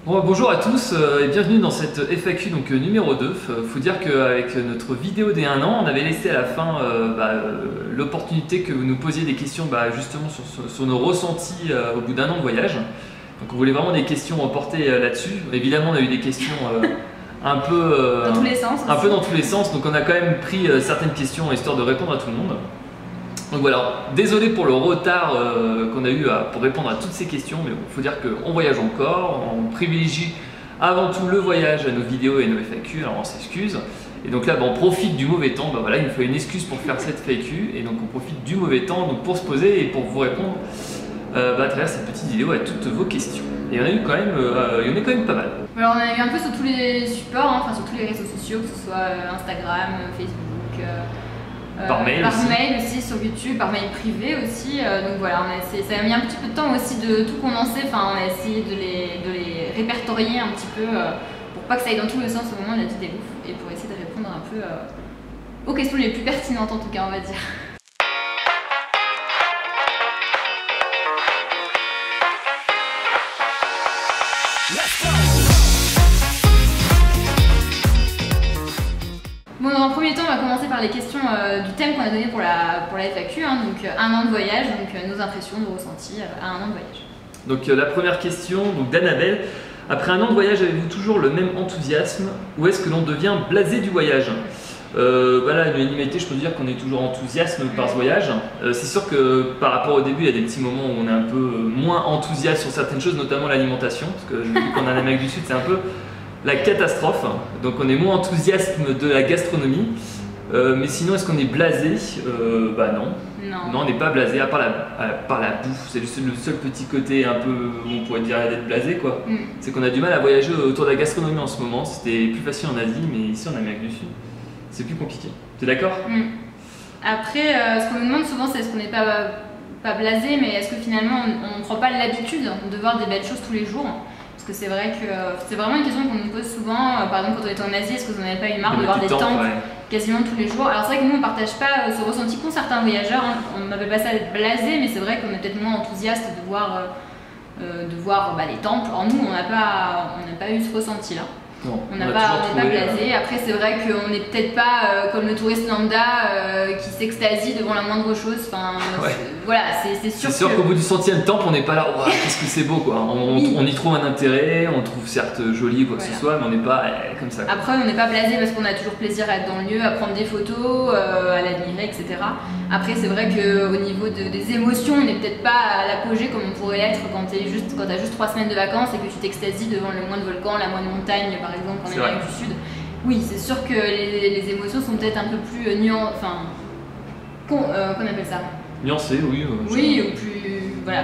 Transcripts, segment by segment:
Bonjour à tous et bienvenue dans cette FAQ numéro 2. Faut dire qu'avec notre vidéo des 1 an, on avait laissé à la fin l'opportunité que vous nous posiez des questions justement sur nos ressentis au bout d'1 an de voyage. Donc on voulait vraiment des questions portées là-dessus. Évidemment on a eu des questions un peu dans tous les sens. Un peu dans tous les sens, donc on a quand même pris certaines questions histoire de répondre à tout le monde. Donc voilà, désolé pour le retard qu'on a eu pour répondre à toutes ces questions, mais il faut dire qu'on voyage encore, on privilégie avant tout le voyage à nos vidéos et nos FAQ, alors on s'excuse. Et donc là, on profite du mauvais temps, voilà, il nous faut une excuse pour faire cette FAQ, et donc on profite du mauvais temps pour se poser et pour vous répondre à travers cette petite vidéo à toutes vos questions. Et il y en a eu quand même, pas mal. Alors on a eu un peu sur tous les supports, enfin sur tous les réseaux sociaux, que ce soit Instagram, Facebook. Par mail aussi, sur YouTube, par mail privé aussi. Donc voilà, ça a mis un petit peu de temps aussi de tout condenser. Enfin, on a essayé de les répertorier un petit peu pour pas que ça aille dans tous les sens au moment de la petite débouffe et pour essayer de répondre un peu aux questions les plus pertinentes en tout cas, on va dire. Bon, dans un premier temps, on va commencer par les questions du thème qu'on a donné pour la FAQ, donc 1 an de voyage, donc nos impressions, nos ressentis à 1 an de voyage. Donc la première question d'Annabelle. Après 1 an de voyage, avez-vous toujours le même enthousiasme ou est-ce que l'on devient blasé du voyage? Voilà, l'unanimité, je peux dire qu'on est toujours enthousiaste par ce voyage. C'est sûr que par rapport au début, il y a des petits moments où on est un peu moins enthousiaste sur certaines choses, notamment l'alimentation, parce que vu qu'on est en Amérique du Sud, c'est un peu la catastrophe, donc on est moins enthousiaste de la gastronomie, mais sinon est-ce qu'on est blasé? Non. Non, on n'est pas blasé, à part la bouffe, c'est le seul petit côté un peu où on pourrait dire d'être blasé quoi. C'est qu'on a du mal à voyager autour de la gastronomie en ce moment, c'était plus facile en Asie, mais ici en Amérique du Sud, c'est plus compliqué. Tu es d'accord? Après, ce qu'on nous demande souvent, c'est est-ce qu'on n'est pas blasé, mais est-ce que finalement on ne prend pas l'habitude de voir des belles choses tous les jours? Parce que c'est vrai que c'est vraiment une question qu'on nous pose souvent. Par exemple, quand on était en Asie, est-ce que vous n'en avez pas eu marre de voir des temples quasiment tous les jours? Alors c'est vrai que nous on ne partage pas ce ressenti qu'ont certains voyageurs, on n'appelle pas ça être blasé, mais c'est vrai qu'on est peut-être moins enthousiaste de voir les temples. Alors nous on n'a pas eu ce ressenti là. Non, on n'est pas blasé. Après c'est vrai qu'on n'est peut-être pas comme le touriste lambda qui s'extasie devant la moindre chose. Enfin, voilà, c'est sûr. C'est sûr qu'au bout du 100e temple, on n'est pas là. Oh, qu'est-ce que c'est beau quoi. On y trouve un intérêt, on trouve certes joli quoi que ce soit, mais on n'est pas comme ça. Après on n'est pas blasé parce qu'on a toujours plaisir à être dans le lieu, à prendre des photos, à l'admirer, etc. Après c'est vrai qu'au niveau des émotions, on n'est peut-être pas à l'apogée comme on pourrait l'être quand tu as juste 3 semaines de vacances et que tu t'extasies devant le moindre volcan, la moindre montagne par exemple en Amérique du Sud. Oui, c'est sûr que les émotions sont peut-être un peu plus qu'on appelle ça? Nuancées, oui. Oui, ou plus voilà,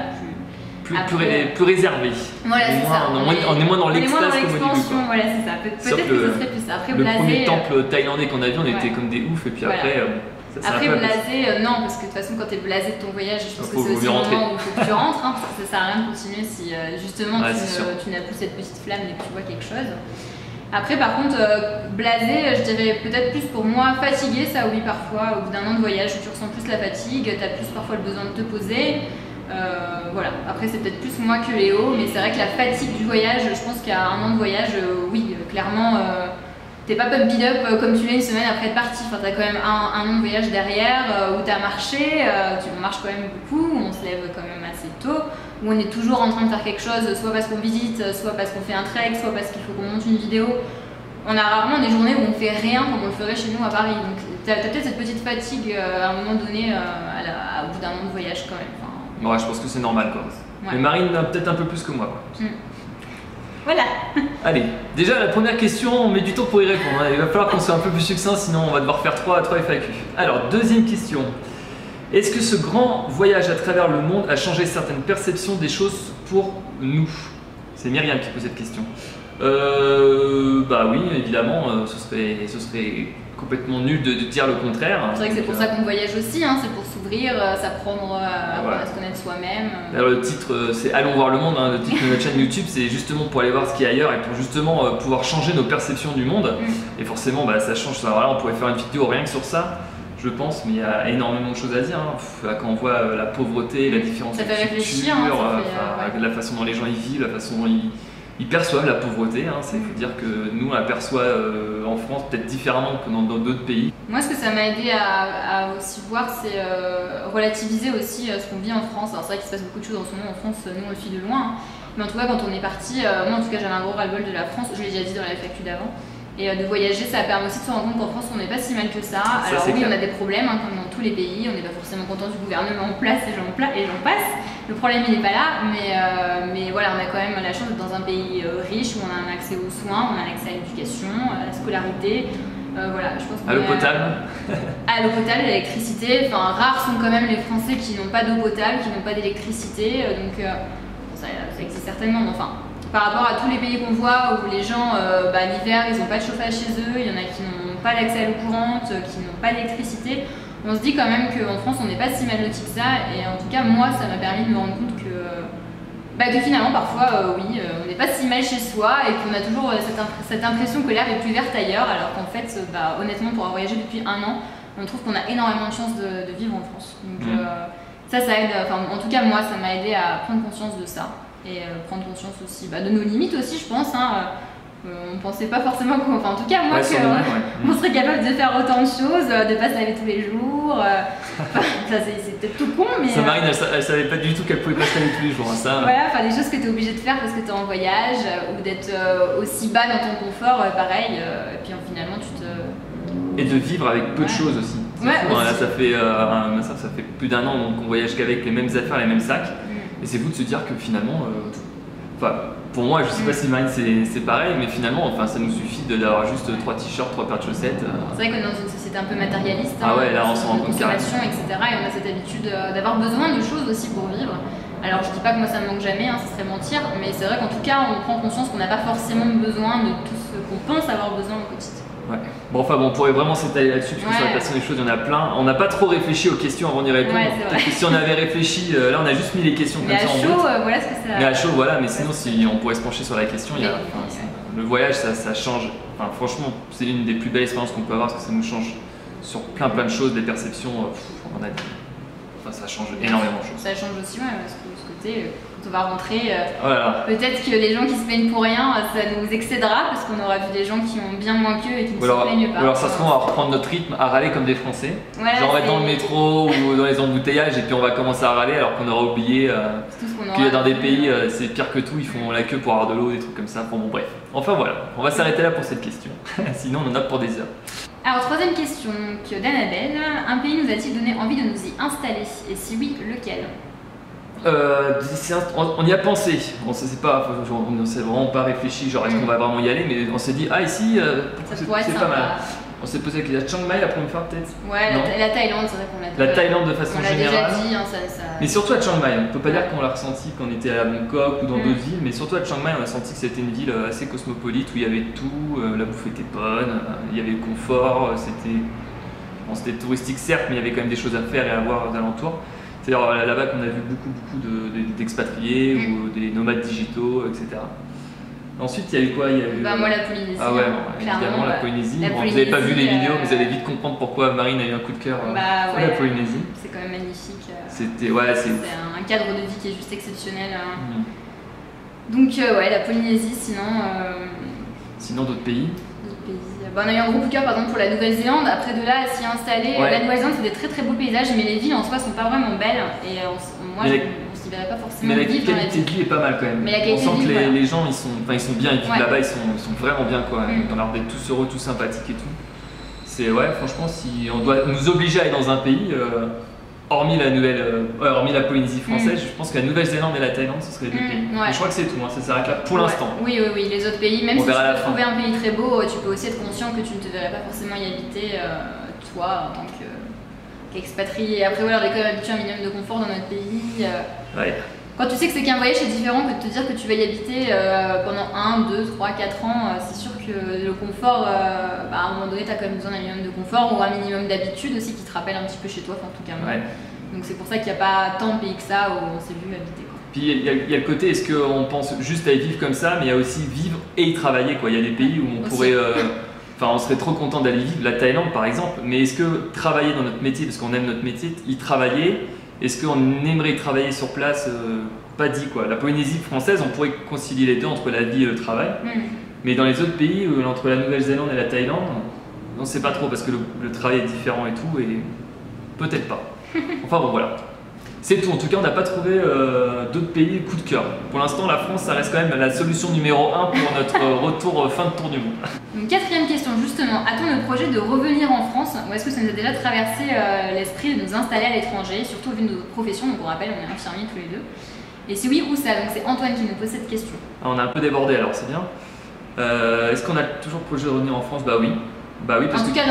plus réservé. Voilà, c'est ça. On est moins dans l'extase comme au début. Voilà, c'est ça. Peut-être que ce serait plus ça. Après, le premier temple thaïlandais qu'on a vu, on était comme des oufs et puis après. Après blasé, non, parce que de toute façon quand tu es blasé de ton voyage, je pense que c'est aussi le moment où il faut que tu rentres, ça sert à rien de continuer si justement tu n'as plus cette petite flamme et que tu vois quelque chose. Après par contre, blasé, je dirais peut-être plus pour moi fatigué, ça oui parfois, au bout d'1 an de voyage tu ressens plus la fatigue, tu as plus parfois le besoin de te poser. Voilà, après c'est peut-être plus moi que Léo, mais c'est vrai que la fatigue du voyage, je pense qu'à 1 an de voyage, oui, clairement... T'es pas pub beat up comme tu l'es une semaine après être parti. Enfin, t'as quand même un an de voyage derrière où t'as marché, on marche quand même beaucoup, on se lève quand même assez tôt, où on est toujours en train de faire quelque chose, soit parce qu'on visite, soit parce qu'on fait un trek, soit parce qu'il faut qu'on monte une vidéo. On a rarement des journées où on fait rien comme on le ferait chez nous à Paris. Donc t'as peut-être cette petite fatigue à un moment donné au bout d'1 an de voyage quand même. Enfin, ouais, je pense que c'est normal quoi. Mais Marine peut-être un peu plus que moi quoi. Voilà. Allez, déjà la première question, on met du temps pour y répondre. Il va falloir qu'on soit un peu plus succinct, sinon on va devoir faire 3 FAQ. Alors, deuxième question. Est-ce que ce grand voyage à travers le monde a changé certaines perceptions des choses pour nous? C'est Myriam qui pose cette question. Oui, évidemment, ce serait complètement nul de dire le contraire. C'est vrai que c'est pour ça qu'on voyage aussi, c'est pour s'ouvrir, s'apprendre à se connaître soi-même. Alors le titre c'est Allons voir le monde, le titre de notre chaîne YouTube, c'est justement pour aller voir ce qu'il y a ailleurs et pour justement pouvoir changer nos perceptions du monde. Et forcément ça change. Alors là on pourrait faire une vidéo rien que sur ça, je pense, mais il y a énormément de choses à dire. Quand on voit la pauvreté, la différence de culture, la façon dont les gens y vivent, la façon dont ils perçoivent la pauvreté. Hein. Il faut dire que nous, on la perçoit en France peut-être différemment que dans d'autres pays. Moi, ce que ça m'a aidé à aussi voir, c'est relativiser aussi ce qu'on vit en France. Alors c'est vrai qu'il se passe beaucoup de choses en ce moment en France, nous on le suit de loin. Mais en tout cas, quand on est parti, moi en tout cas j'avais un gros ras-le-bol de la France, je l'ai déjà dit dans la FAQ d'avant. Et de voyager, ça permet aussi de se rendre compte qu'en France, on n'est pas si mal que ça. Alors oui, on a des problèmes, hein, comme dans tous les pays. On n'est pas forcément content du gouvernement en place et j'en passe. Le problème, il n'est pas là. Mais voilà, on a quand même la chance d'être dans un pays riche où on a un accès aux soins, on a un accès à l'éducation, à la scolarité. Voilà, je pense à l'eau potable. À l'eau potable, à l'électricité. Enfin, rares sont quand même les Français qui n'ont pas d'eau potable, qui n'ont pas d'électricité. Donc ça existe certainement. Mais enfin, par rapport à tous les pays qu'on voit où les gens, l'hiver, ils n'ont pas de chauffage chez eux, il y en a qui n'ont pas l'accès à l'eau courante, qui n'ont pas d'électricité, on se dit quand même qu'en France, on n'est pas si mal loti que ça. Et en tout cas, moi, ça m'a permis de me rendre compte que finalement, parfois, oui, on n'est pas si mal chez soi et qu'on a toujours cette impression que l'herbe est plus verte ailleurs, alors qu'en fait, honnêtement, pour avoir voyagé depuis 1 an, on trouve qu'on a énormément de chance de vivre en France. Donc ça aide, en tout cas, moi, ça m'a aidé à prendre conscience de ça. Et prendre conscience aussi de nos limites aussi, je pense. On pensait pas forcément qu'on... Enfin, en tout cas, moi, on serait capable de faire autant de choses, de pas se laver tous les jours. Ça, c'est peut-être tout con, mais... Ça, Marine, elle savait pas du tout qu'elle pouvait pas se laver tous les jours. Ça. Voilà, des choses que tu es obligé de faire parce que tu es en voyage, ou d'être aussi bas dans ton confort, pareil. Et puis finalement, tu te... Et de vivre avec peu de choses aussi. Ouais, aussi. Là, ça fait plus d'1 an qu'on voyage qu'avec les mêmes affaires, les mêmes sacs. Et c'est vous de se dire que finalement, pour moi, je sais pas si Marine c'est pareil, mais finalement, ça nous suffit d'avoir juste 3 t-shirts, 3 paires de chaussettes. C'est vrai qu'on est dans une société un peu matérialiste, là on s'en rend compte, consommation, etc. Et on a cette habitude d'avoir besoin de choses aussi pour vivre. Alors je dis pas que moi ça me manque jamais, ça serait mentir, mais c'est vrai qu'en tout cas, on prend conscience qu'on n'a pas forcément besoin de tout ce qu'on pense avoir besoin au quotidien. Ouais. Bon, on pourrait vraiment s'étaler là-dessus, parce que sur la passion des choses, il y en a plein. On n'a pas trop réfléchi aux questions avant d'y répondre. Peut-être que si on avait réfléchi, là on a juste mis les questions comme ça en chaud, voilà ce que ça... Mais à chaud, voilà, mais sinon, si on pourrait se pencher sur la question, le voyage, ça change. Franchement, c'est l'une des plus belles expériences qu'on peut avoir, parce que ça nous change sur plein de choses, des perceptions, on a dit. Ça change énormément de choses. Ça change aussi, parce que ce côté, quand on va rentrer, peut-être que les gens qui se plaignent pour rien, ça nous excédera, parce qu'on aura vu des gens qui ont bien moins qu'eux et qui ne se plaignent pas. Ou alors ça se trouve, on va reprendre notre rythme à râler comme des Français. Genre être dans le métro ou dans les embouteillages, et puis on va commencer à râler alors qu'on aura oublié qu'il y a dans des pays, c'est pire que tout, ils font la queue pour avoir de l'eau, des trucs comme ça. Bon, bref. Enfin voilà, on va s'arrêter là pour cette question. Sinon on en a pour des heures. Alors, 3e question d'Annabelle. Un pays nous a-t-il donné envie de nous y installer? Et si oui, lequel? On y a pensé, on s'est vraiment pas réfléchi, genre est-ce qu'on va vraiment y aller, mais on s'est dit, ici, c'est pas mal. On s'est posé avec la Chiang Mai la première fois peut-être. Ouais, la Thaïlande, c'est vrai qu'on l'a dit. La Thaïlande de façon générale. On l'a déjà dit, Mais surtout à Chiang Mai, on peut pas dire qu'on l'a ressenti quand on était à Bangkok ou dans d'autres villes, mais surtout à Chiang Mai, on a senti que c'était une ville assez cosmopolite où il y avait tout, la bouffe était bonne, il y avait le confort, c'était touristique certes, mais il y avait quand même des choses à faire et à voir aux alentours. C'est-à-dire là-bas qu'on a vu beaucoup d'expatriés ou des nomades digitaux, etc. Ensuite, il y a eu quoi? Moi, la Polynésie. Ah ouais, évidemment, la Polynésie. Vous n'avez pas vu les vidéos, mais vous allez vite comprendre pourquoi Marine a eu un coup de cœur pour la Polynésie. C'est quand même magnifique. C'est un cadre de vie qui est juste exceptionnel. Donc, la Polynésie, Sinon, d'autres pays? On a eu un gros coup de cœur par exemple pour la Nouvelle-Zélande. Après de là à s'y installer, la Nouvelle-Zélande c'est des très beaux paysages, mais les villes en soi sont pas vraiment belles. Et moi on s'y verrait pas forcément vivre dans la ville. Mais la qualité de vie est pas mal quand même. On sent que les gens ils sont bien, ils vivent là-bas, ils sont vraiment bien quoi. Ils ont l'air d'être tous heureux, tous sympathiques et tout. Franchement, si on doit nous obliger à aller dans un pays, hormis la Polynésie française, je pense que la Nouvelle-Zélande et la Thaïlande ce seraient 2 pays. Je crois que c'est tout, ça s'arrête là pour l'instant. Oui, les autres pays, même si tu peux trouver un pays très beau, tu peux aussi être conscient que tu ne te verrais pas forcément y habiter, toi, en tant qu'expatrié. Après, on est quand même habitué à un minimum de confort dans notre pays. Quand tu sais que c'est qu'un voyage, c'est différent que de te dire que tu vas y habiter pendant 1, 2, 3, 4 ans. C'est sûr que le confort, à un moment donné, tu as quand même besoin d'un minimum de confort ou un minimum d'habitude aussi qui te rappelle un petit peu chez toi, en tout cas moi. Donc c'est pour ça qu'il n'y a pas tant de pays que ça où on s'est vu habiter. Puis il y a le côté, est-ce qu'on pense juste à y vivre comme ça, mais il y a aussi vivre et y travailler. Il y a des pays où on pourrait... on serait trop content d'aller vivre, la Thaïlande par exemple, mais est-ce que travailler dans notre métier, parce qu'on aime notre métier, y travailler Est-ce qu'on aimerait travailler sur place? Pas dit quoi. La Polynésie française, on pourrait concilier les deux entre la vie et le travail. Mais dans les autres pays, entre la Nouvelle-Zélande et la Thaïlande, on ne sait pas trop parce que le travail est différent et tout, et peut-être pas. Enfin bon, voilà. C'est tout. En tout cas, on n'a pas trouvé d'autres pays coup de cœur. Pour l'instant, la France, ça reste quand même la solution numéro 1 pour notre retour fin de tour du monde. Donc, quatrième question, justement. A-t-on le projet de revenir en France ou est-ce que ça nous a déjà traversé l'esprit de nous installer à l'étranger, surtout vu nos professions? Donc, on rappelle, on est infirmiers tous les deux. Et si oui, où ça? Donc, c'est Antoine qui nous pose cette question. Ah, on a un peu débordé alors, c'est bien. Est-ce qu'on a toujours le projet de revenir en France? Bah oui. Bah oui, parce en tout cas,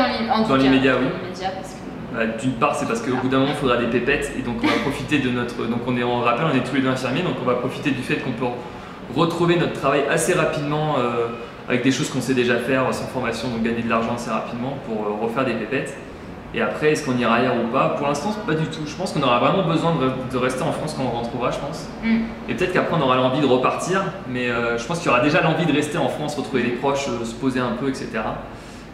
dans l'immédiat, oui. Parce que... D'une part, c'est parce qu'au bout d'un moment, il faudra des pépettes et donc on va profiter de notre. Donc on rappelle, on est tous les deux infirmiers, donc on va profiter du fait qu'on peut retrouver notre travail assez rapidement avec des choses qu'on sait déjà faire sans formation, donc gagner de l'argent assez rapidement pour refaire des pépettes. Et après, est-ce qu'on ira ailleurs ou pas? Pour l'instant, pas du tout. Je pense qu'on aura vraiment besoin de rester en France quand on retrouvera, je pense. Et peut-être qu'après, on aura l'envie de repartir, mais je pense qu'il y aura déjà l'envie de rester en France, retrouver les proches, se poser un peu, etc.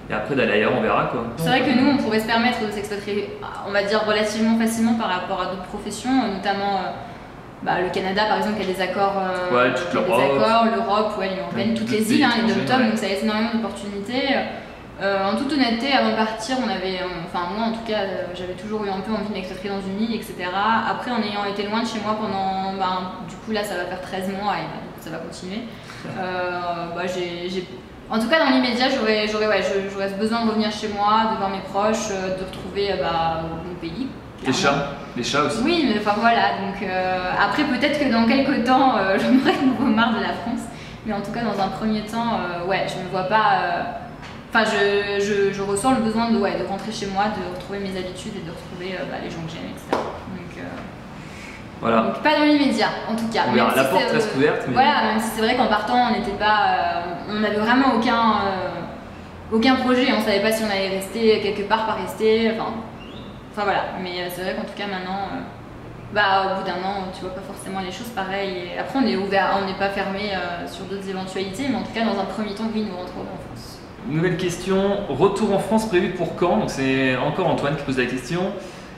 Et après d'aller ailleurs, on verra quoi. C'est vrai que nous, on pourrait se permettre de s'expatrier, on va dire relativement facilement par rapport à d'autres professions, notamment le Canada par exemple qui a des accords, toute l'Europe, l'Europe, l'Union européenne, toutes les îles, les dom-toms, donc ça laisse énormément d'opportunités. En toute honnêteté, avant de partir, moi en tout cas, j'avais toujours eu un peu envie de m'expatrier dans une île, etc. Après, en ayant été loin de chez moi pendant, du coup là ça va faire 13 mois et ça va continuer. En tout cas, dans l'immédiat, j'aurais besoin de revenir chez moi, de voir mes proches, de retrouver mon pays. Les chats aussi. Oui, mais enfin voilà. Donc après, peut-être que dans quelques temps, j'en aurai de nouveau marre de la France. Mais en tout cas, dans un premier temps, je me vois pas. Je ressens le besoin de rentrer chez moi, de retrouver mes habitudes et de retrouver les gens que j'aime, etc. Voilà. Donc pas dans l'immédiat, en tout cas. La porte reste ouverte. Mais... Voilà, même si c'est vrai qu'en partant, on n'avait vraiment aucun projet. On ne savait pas si on allait rester quelque part, pas rester. Enfin voilà. Mais c'est vrai qu'en tout cas maintenant, au bout d'un an, tu vois pas forcément les choses pareilles. Et après, on est ouvert, on n'est pas fermé sur d'autres éventualités. Mais en tout cas, dans un premier temps, oui, nous rentrons en France. Nouvelle question. Retour en France prévu pour quand? Donc c'est encore Antoine qui pose la question.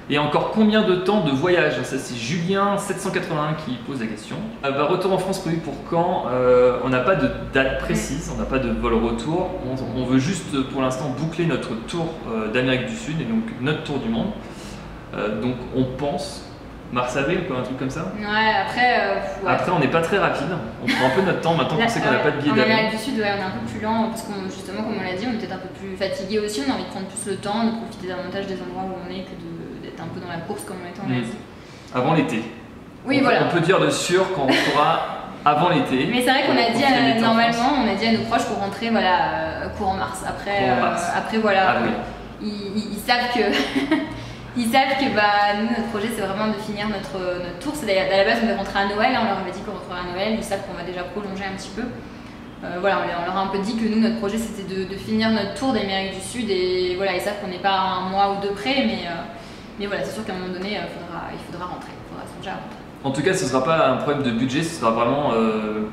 Et encore combien de temps de voyage? Ça c'est Julien781 qui pose la question. Retour en France prévu pour quand? On n'a pas de date précise, on n'a pas de vol retour. On veut juste pour l'instant boucler notre tour d'Amérique du Sud et donc notre tour du monde. Donc on pense mars-avril ou un truc comme ça. Après on n'est pas très rapide, on prend un peu notre temps maintenant qu'on sait qu'on n'a pas de billet d'avion. En Amérique du Sud on est un peu plus lent parce qu'on justement comme on l'a dit on est peut-être un peu plus fatigué aussi, on a envie de prendre plus le temps, de profiter davantage des endroits où on est que d'être un peu dans la course comme on était en Asie. Avant l'été. Oui, voilà. On peut dire de sûr qu'on rentrera avant l'été. Mais c'est vrai qu'on a dit normalement, on a dit à nos proches qu'on rentrait courant mars. Après voilà, ils savent que ils savent que nous notre projet c'est vraiment de finir notre tour. C'est à la base on devait rentrer à Noël, on leur avait dit qu'on rentrerait à Noël. Ils savent qu'on va déjà prolonger un petit peu. On leur a un peu dit que nous notre projet c'était de finir notre tour d'Amérique du Sud et voilà ils savent qu'on n'est pas à un mois ou deux près, mais voilà c'est sûr qu'à un moment donné il faudra rentrer, il faudra songer à rentrer. En tout cas, ce ne sera pas un problème de budget, ce sera vraiment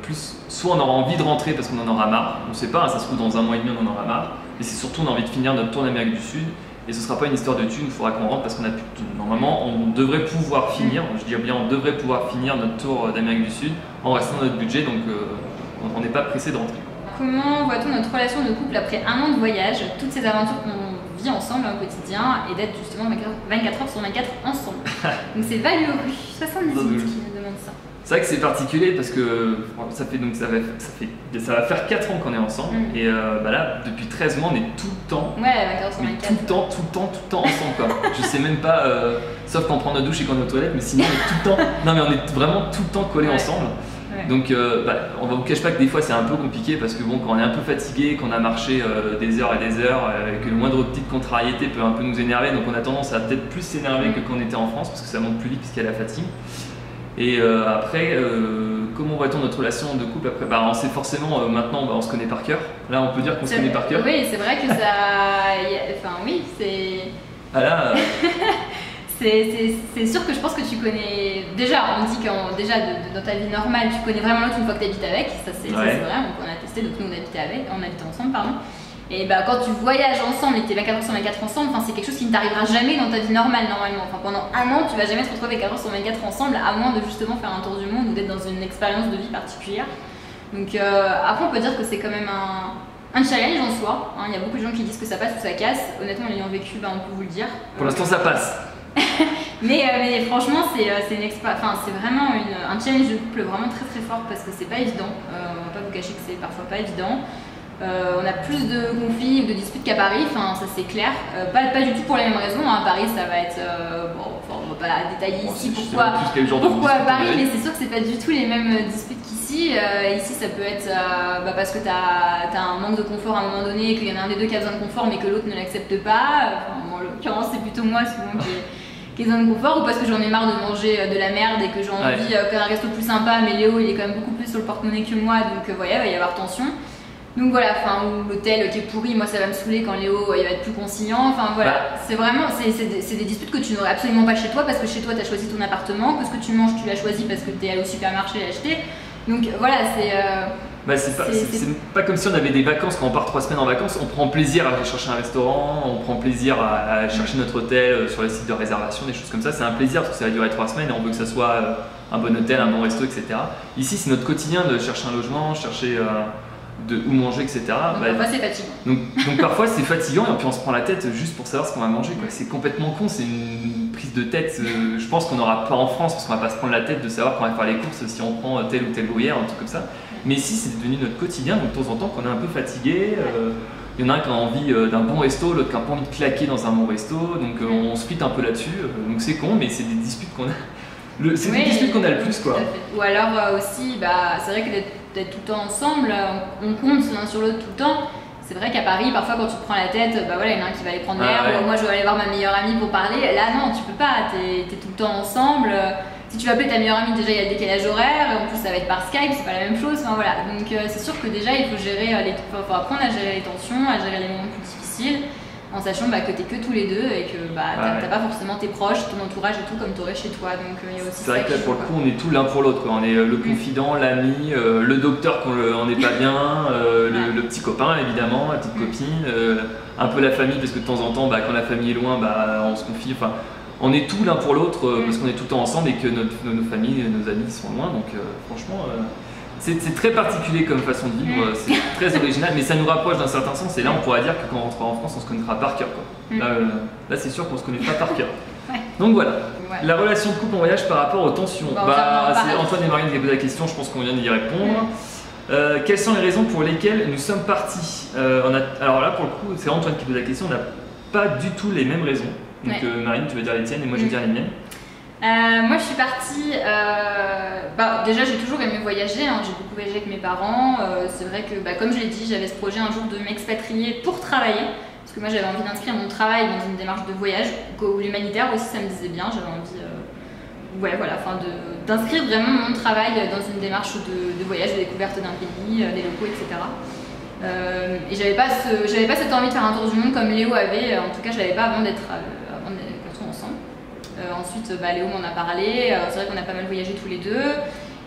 plus. Soit on aura envie de rentrer parce qu'on en aura marre, on ne sait pas, ça se trouve dans un mois et demi on en aura marre, mais c'est surtout on a envie de finir notre tour d'Amérique du Sud et ce ne sera pas une histoire de thunes, il faudra qu'on rentre parce qu'on a plus de thunes. Normalement, on devrait pouvoir finir, je dis bien on devrait pouvoir finir notre tour d'Amérique du Sud en restant dans notre budget, donc on n'est pas pressé de rentrer. Comment voit-on notre relation de couple après un an de voyage, toutes ces aventures qu'on vit ensemble au quotidien et d'être justement 24 heures sur 24 ensemble? Donc c'est Valérie 78 qui nous demande ça. C'est vrai que c'est particulier parce que ça va faire 4 ans qu'on est ensemble et là depuis 13 mois on est tout le temps. Ouais, 24 heures sur 24. Tout le temps ensemble quoi. Je sais même pas, sauf quand on prend notre douche et qu'on est aux toilettes, mais sinon on est tout le temps. Non mais on est vraiment tout le temps collés ensemble. Ouais. Donc on ne vous cache pas que des fois c'est un peu compliqué parce que quand on est un peu fatigué, qu'on a marché des heures et des heures, que le moindre petite contrariété peut un peu nous énerver, donc on a tendance à peut-être plus s'énerver que quand on était en France parce que ça monte plus vite puisqu'il y a la fatigue. Et après, comment voit-on notre relation de couple après? On sait forcément, maintenant on se connaît par cœur. Là on peut dire qu'on se connaît par cœur. Oui, c'est vrai que ça... oui, c'est... là, c'est sûr que je pense que tu connais... Déjà, on dit que dans ta vie normale, tu connais vraiment l'autre une fois que tu habites avec. Ça c'est vrai, on a testé, donc nous on habitait ensemble, pardon. Et bah, quand tu voyages ensemble et que tu es 24 heures sur 24 ensemble, c'est quelque chose qui ne t'arrivera jamais dans ta vie normale normalement. Pendant un an, tu vas jamais te retrouver 24 heures sur 24 ensemble, à moins de justement faire un tour du monde ou d'être dans une expérience de vie particulière. Donc après, on peut dire que c'est quand même un challenge en soi. Il y a beaucoup de gens qui disent que ça passe ou ça casse. Honnêtement, l'ayant vécu, on peut vous le dire. Pour l'instant, ça passe. mais franchement, c'est vraiment un challenge de couple vraiment très très fort parce que c'est pas évident. On va pas vous cacher que c'est parfois pas évident. On a plus de conflits ou de disputes qu'à Paris, ça c'est clair. Pas du tout pour les mêmes raisons. À Paris, ça va être. On va pas détailler ici pourquoi à Paris, mais c'est sûr que c'est pas du tout les mêmes disputes qu'ici. Ici, ça peut être parce que t'as un manque de confort à un moment donné, qu'il y en a un des deux qui a besoin de confort mais que l'autre ne l'accepte pas. En l'occurrence, c'est plutôt moi souvent qui ai besoin de confort, ou parce que j'en ai marre de manger de la merde et que j'ai envie qu'un resto plus sympa, mais Léo il est quand même beaucoup plus sur le porte-monnaie que moi, donc il va y avoir tension. Donc voilà, ou l'hôtel qui est pourri, moi ça va me saouler quand Léo il va être plus conciliant. C'est vraiment, c'est des disputes que tu n'aurais absolument pas chez toi parce que chez toi tu as choisi ton appartement, que ce que tu manges tu l'as choisi parce que tu es allé au supermarché l'acheter. Donc voilà, c'est pas comme si on avait des vacances. Quand on part 3 semaines en vacances, on prend plaisir à aller chercher un restaurant, on prend plaisir à chercher notre hôtel sur les sites de réservation, des choses comme ça. C'est un plaisir parce que ça va durer 3 semaines et on veut que ça soit un bon hôtel, un bon resto, etc. Ici, c'est notre quotidien de chercher un logement, chercher où manger, etc. Donc parfois c'est fatigant. Donc parfois c'est fatigant et puis on se prend la tête juste pour savoir ce qu'on va manger. C'est complètement con, c'est une prise de tête. Je pense qu'on n'aura pas en France parce qu'on va pas se prendre la tête de savoir qu'on va faire les courses si on prend telle ou telle gruyère, un truc comme ça. Mais ici c'est devenu notre quotidien, donc de temps en temps qu'on est un peu fatigué. Il y en a un qui a envie d'un bon resto, l'autre qui a pas envie de claquer dans un bon resto, donc on split un peu là-dessus. Donc c'est con, mais c'est des disputes qu'on a. Des disputes qu'on a le plus, quoi. Ou alors aussi, c'est vrai que d'être tout le temps ensemble, on compte l'un sur l'autre tout le temps. C'est vrai qu'à Paris, parfois quand tu te prends la tête, il y en a un qui va aller prendre l'air, ou moi je vais aller voir ma meilleure amie pour parler. Là non, tu peux pas, t'es tout le temps ensemble. Si tu vas appeler ta meilleure amie, déjà il y a le décalage horaire, en plus ça va être par Skype, c'est pas la même chose. Donc c'est sûr que déjà il faut apprendre à gérer les tensions, à gérer les moments plus difficiles, en sachant que t'es que tous les deux et que t'as pas forcément tes proches, ton entourage et tout comme t'aurais chez toi. Donc il y a aussi. C'est vrai que là pour le coup on est tout l'un pour l'autre. On est le confident, l'ami, le docteur quand on n'est pas bien, le petit copain évidemment, la petite copine, un peu la famille parce que de temps en temps quand la famille est loin on se confie. On est tout l'un pour l'autre parce qu'on est tout le temps ensemble et que nos familles, nos amis sont loin. Donc franchement. C'est très particulier comme façon de vivre, c'est très original, mais ça nous rapproche d'un certain sens. Et là, on pourra dire que quand on rentrera en France, on se connaîtra par cœur. Là c'est sûr qu'on se connaîtra par cœur. Donc voilà, la relation de couple en voyage par rapport aux tensions. C'est Antoine et Marine qui ont posé la question, je pense qu'on vient d'y répondre. Quelles sont les raisons pour lesquelles nous sommes partis? Alors là, pour le coup, c'est Antoine qui pose la question, on n'a pas du tout les mêmes raisons. Donc Marine, tu veux dire les tiennes et moi je vais dire les miennes. Moi je suis partie, déjà j'ai toujours aimé voyager, j'ai beaucoup voyagé avec mes parents, c'est vrai que comme je l'ai dit j'avais ce projet un jour de m'expatrier pour travailler, parce que moi j'avais envie d'inscrire mon travail dans une démarche de voyage, ou l'humanitaire aussi ça me disait bien, j'avais envie d'inscrire vraiment mon travail dans une démarche de voyage, de découverte d'un pays, des locaux, etc. Et j'avais pas cette envie de faire un tour du monde comme Léo avait, en tout cas je l'avais pas avant d'être qu'on soit ensemble. Ensuite, Léo m'en a parlé, c'est vrai qu'on a pas mal voyagé tous les deux.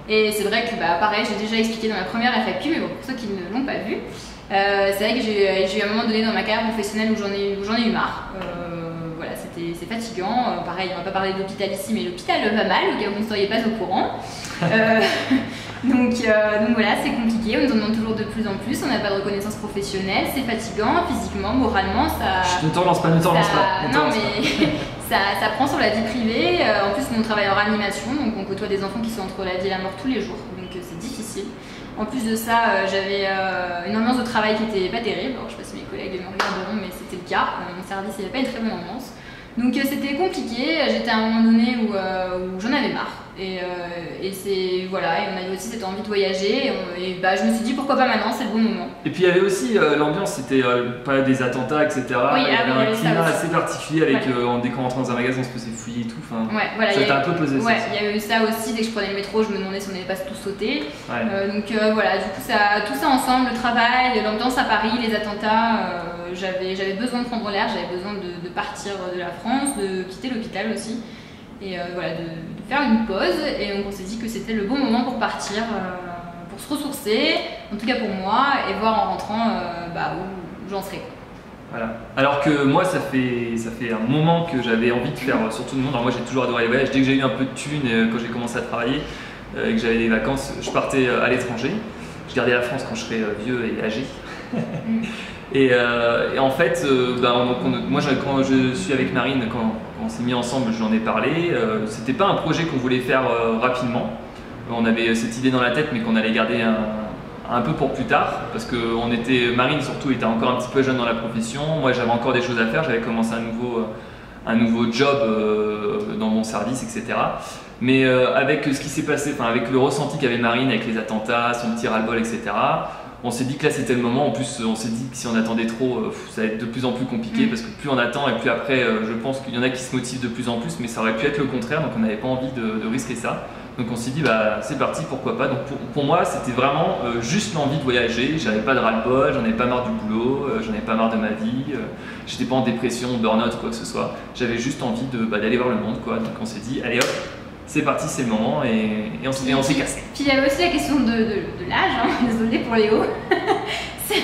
Et c'est vrai que, pareil, j'ai déjà expliqué dans ma première FAQ, mais bon, pour ceux qui ne l'ont pas vu, c'est vrai que j'ai eu un moment donné dans ma carrière professionnelle où j'en ai eu marre. C'est fatigant. Pareil, on va pas parler de l'hôpital ici, mais l'hôpital va mal, au cas où vous ne seriez pas au courant. Donc voilà, c'est compliqué, on nous en demande toujours de plus en plus, on n'a pas de reconnaissance professionnelle, c'est fatigant, physiquement, moralement, ça... Ne te relance pas. Non mais ça prend sur la vie privée, en plus on travaille en réanimation, donc on côtoie des enfants qui sont entre la vie et la mort tous les jours, donc c'est difficile. En plus de ça, j'avais une ambiance de travail qui était pas terrible, alors je sais pas si mes collègues me regarderont, mais c'était le cas, mon service il n'y avait pas une très bonne ambiance. Donc c'était compliqué, j'étais à un moment donné où j'en avais marre. Et on avait aussi cette envie de voyager et je me suis dit pourquoi pas maintenant, c'est le bon moment. Et puis il y avait aussi l'ambiance, c'était pas des attentats, etc. Oui, il y avait un climat assez particulier avec dès qu'on rentrait dans un magasin on se faisait fouiller et tout. Ça t'a un peu posé. Ouais, il y a eu ça aussi, dès que je prenais le métro je me demandais si on n'allait pas tous sauter. Du coup tout ça ensemble, le travail, l'ambiance à Paris, les attentats, j'avais besoin de prendre l'air, j'avais besoin de partir de la France, de quitter l'hôpital aussi. Et de faire une pause, et on s'est dit que c'était le bon moment pour partir, pour se ressourcer, en tout cas pour moi, et voir en rentrant j'en serai. Voilà. Alors que moi, ça fait un moment que j'avais envie de faire sur tout le monde. Alors moi, j'ai toujours adoré les voyages. Dès que j'ai eu un peu de thunes, quand j'ai commencé à travailler et que j'avais des vacances, je partais à l'étranger. Je gardais la France quand je serais vieux et âgé. Et en fait, moi, quand je suis avec Marine, quand on s'est mis ensemble, j'en ai parlé. C'était pas un projet qu'on voulait faire rapidement. On avait cette idée dans la tête, mais qu'on allait garder un peu pour plus tard, parce que Marine surtout était encore un petit peu jeune dans la profession. Moi, j'avais encore des choses à faire. J'avais commencé un nouveau job dans mon service, etc. Mais avec ce qui s'est passé, avec le ressenti qu'avait Marine avec les attentats, son petit ras-le-bol, etc. On s'est dit que là c'était le moment. En plus, on s'est dit que si on attendait trop, ça allait être de plus en plus compliqué, parce que plus on attend et plus après, je pense qu'il y en a qui se motivent de plus en plus, mais ça aurait pu être le contraire, donc on n'avait pas envie de risquer ça. Donc on s'est dit c'est parti, pourquoi pas. Donc pour moi c'était vraiment juste l'envie de voyager. J'avais pas de ras-le-bol, j'en avais pas marre du boulot, j'en avais pas marre de ma vie, j'étais pas en dépression, burn-out ou quoi que ce soit. J'avais juste envie d'aller voir le monde, quoi. Donc on s'est dit allez hop, c'est parti, c'est le moment, et on s'est cassé. Puis il y avait aussi la question de l'âge, hein. Désolée pour Léo.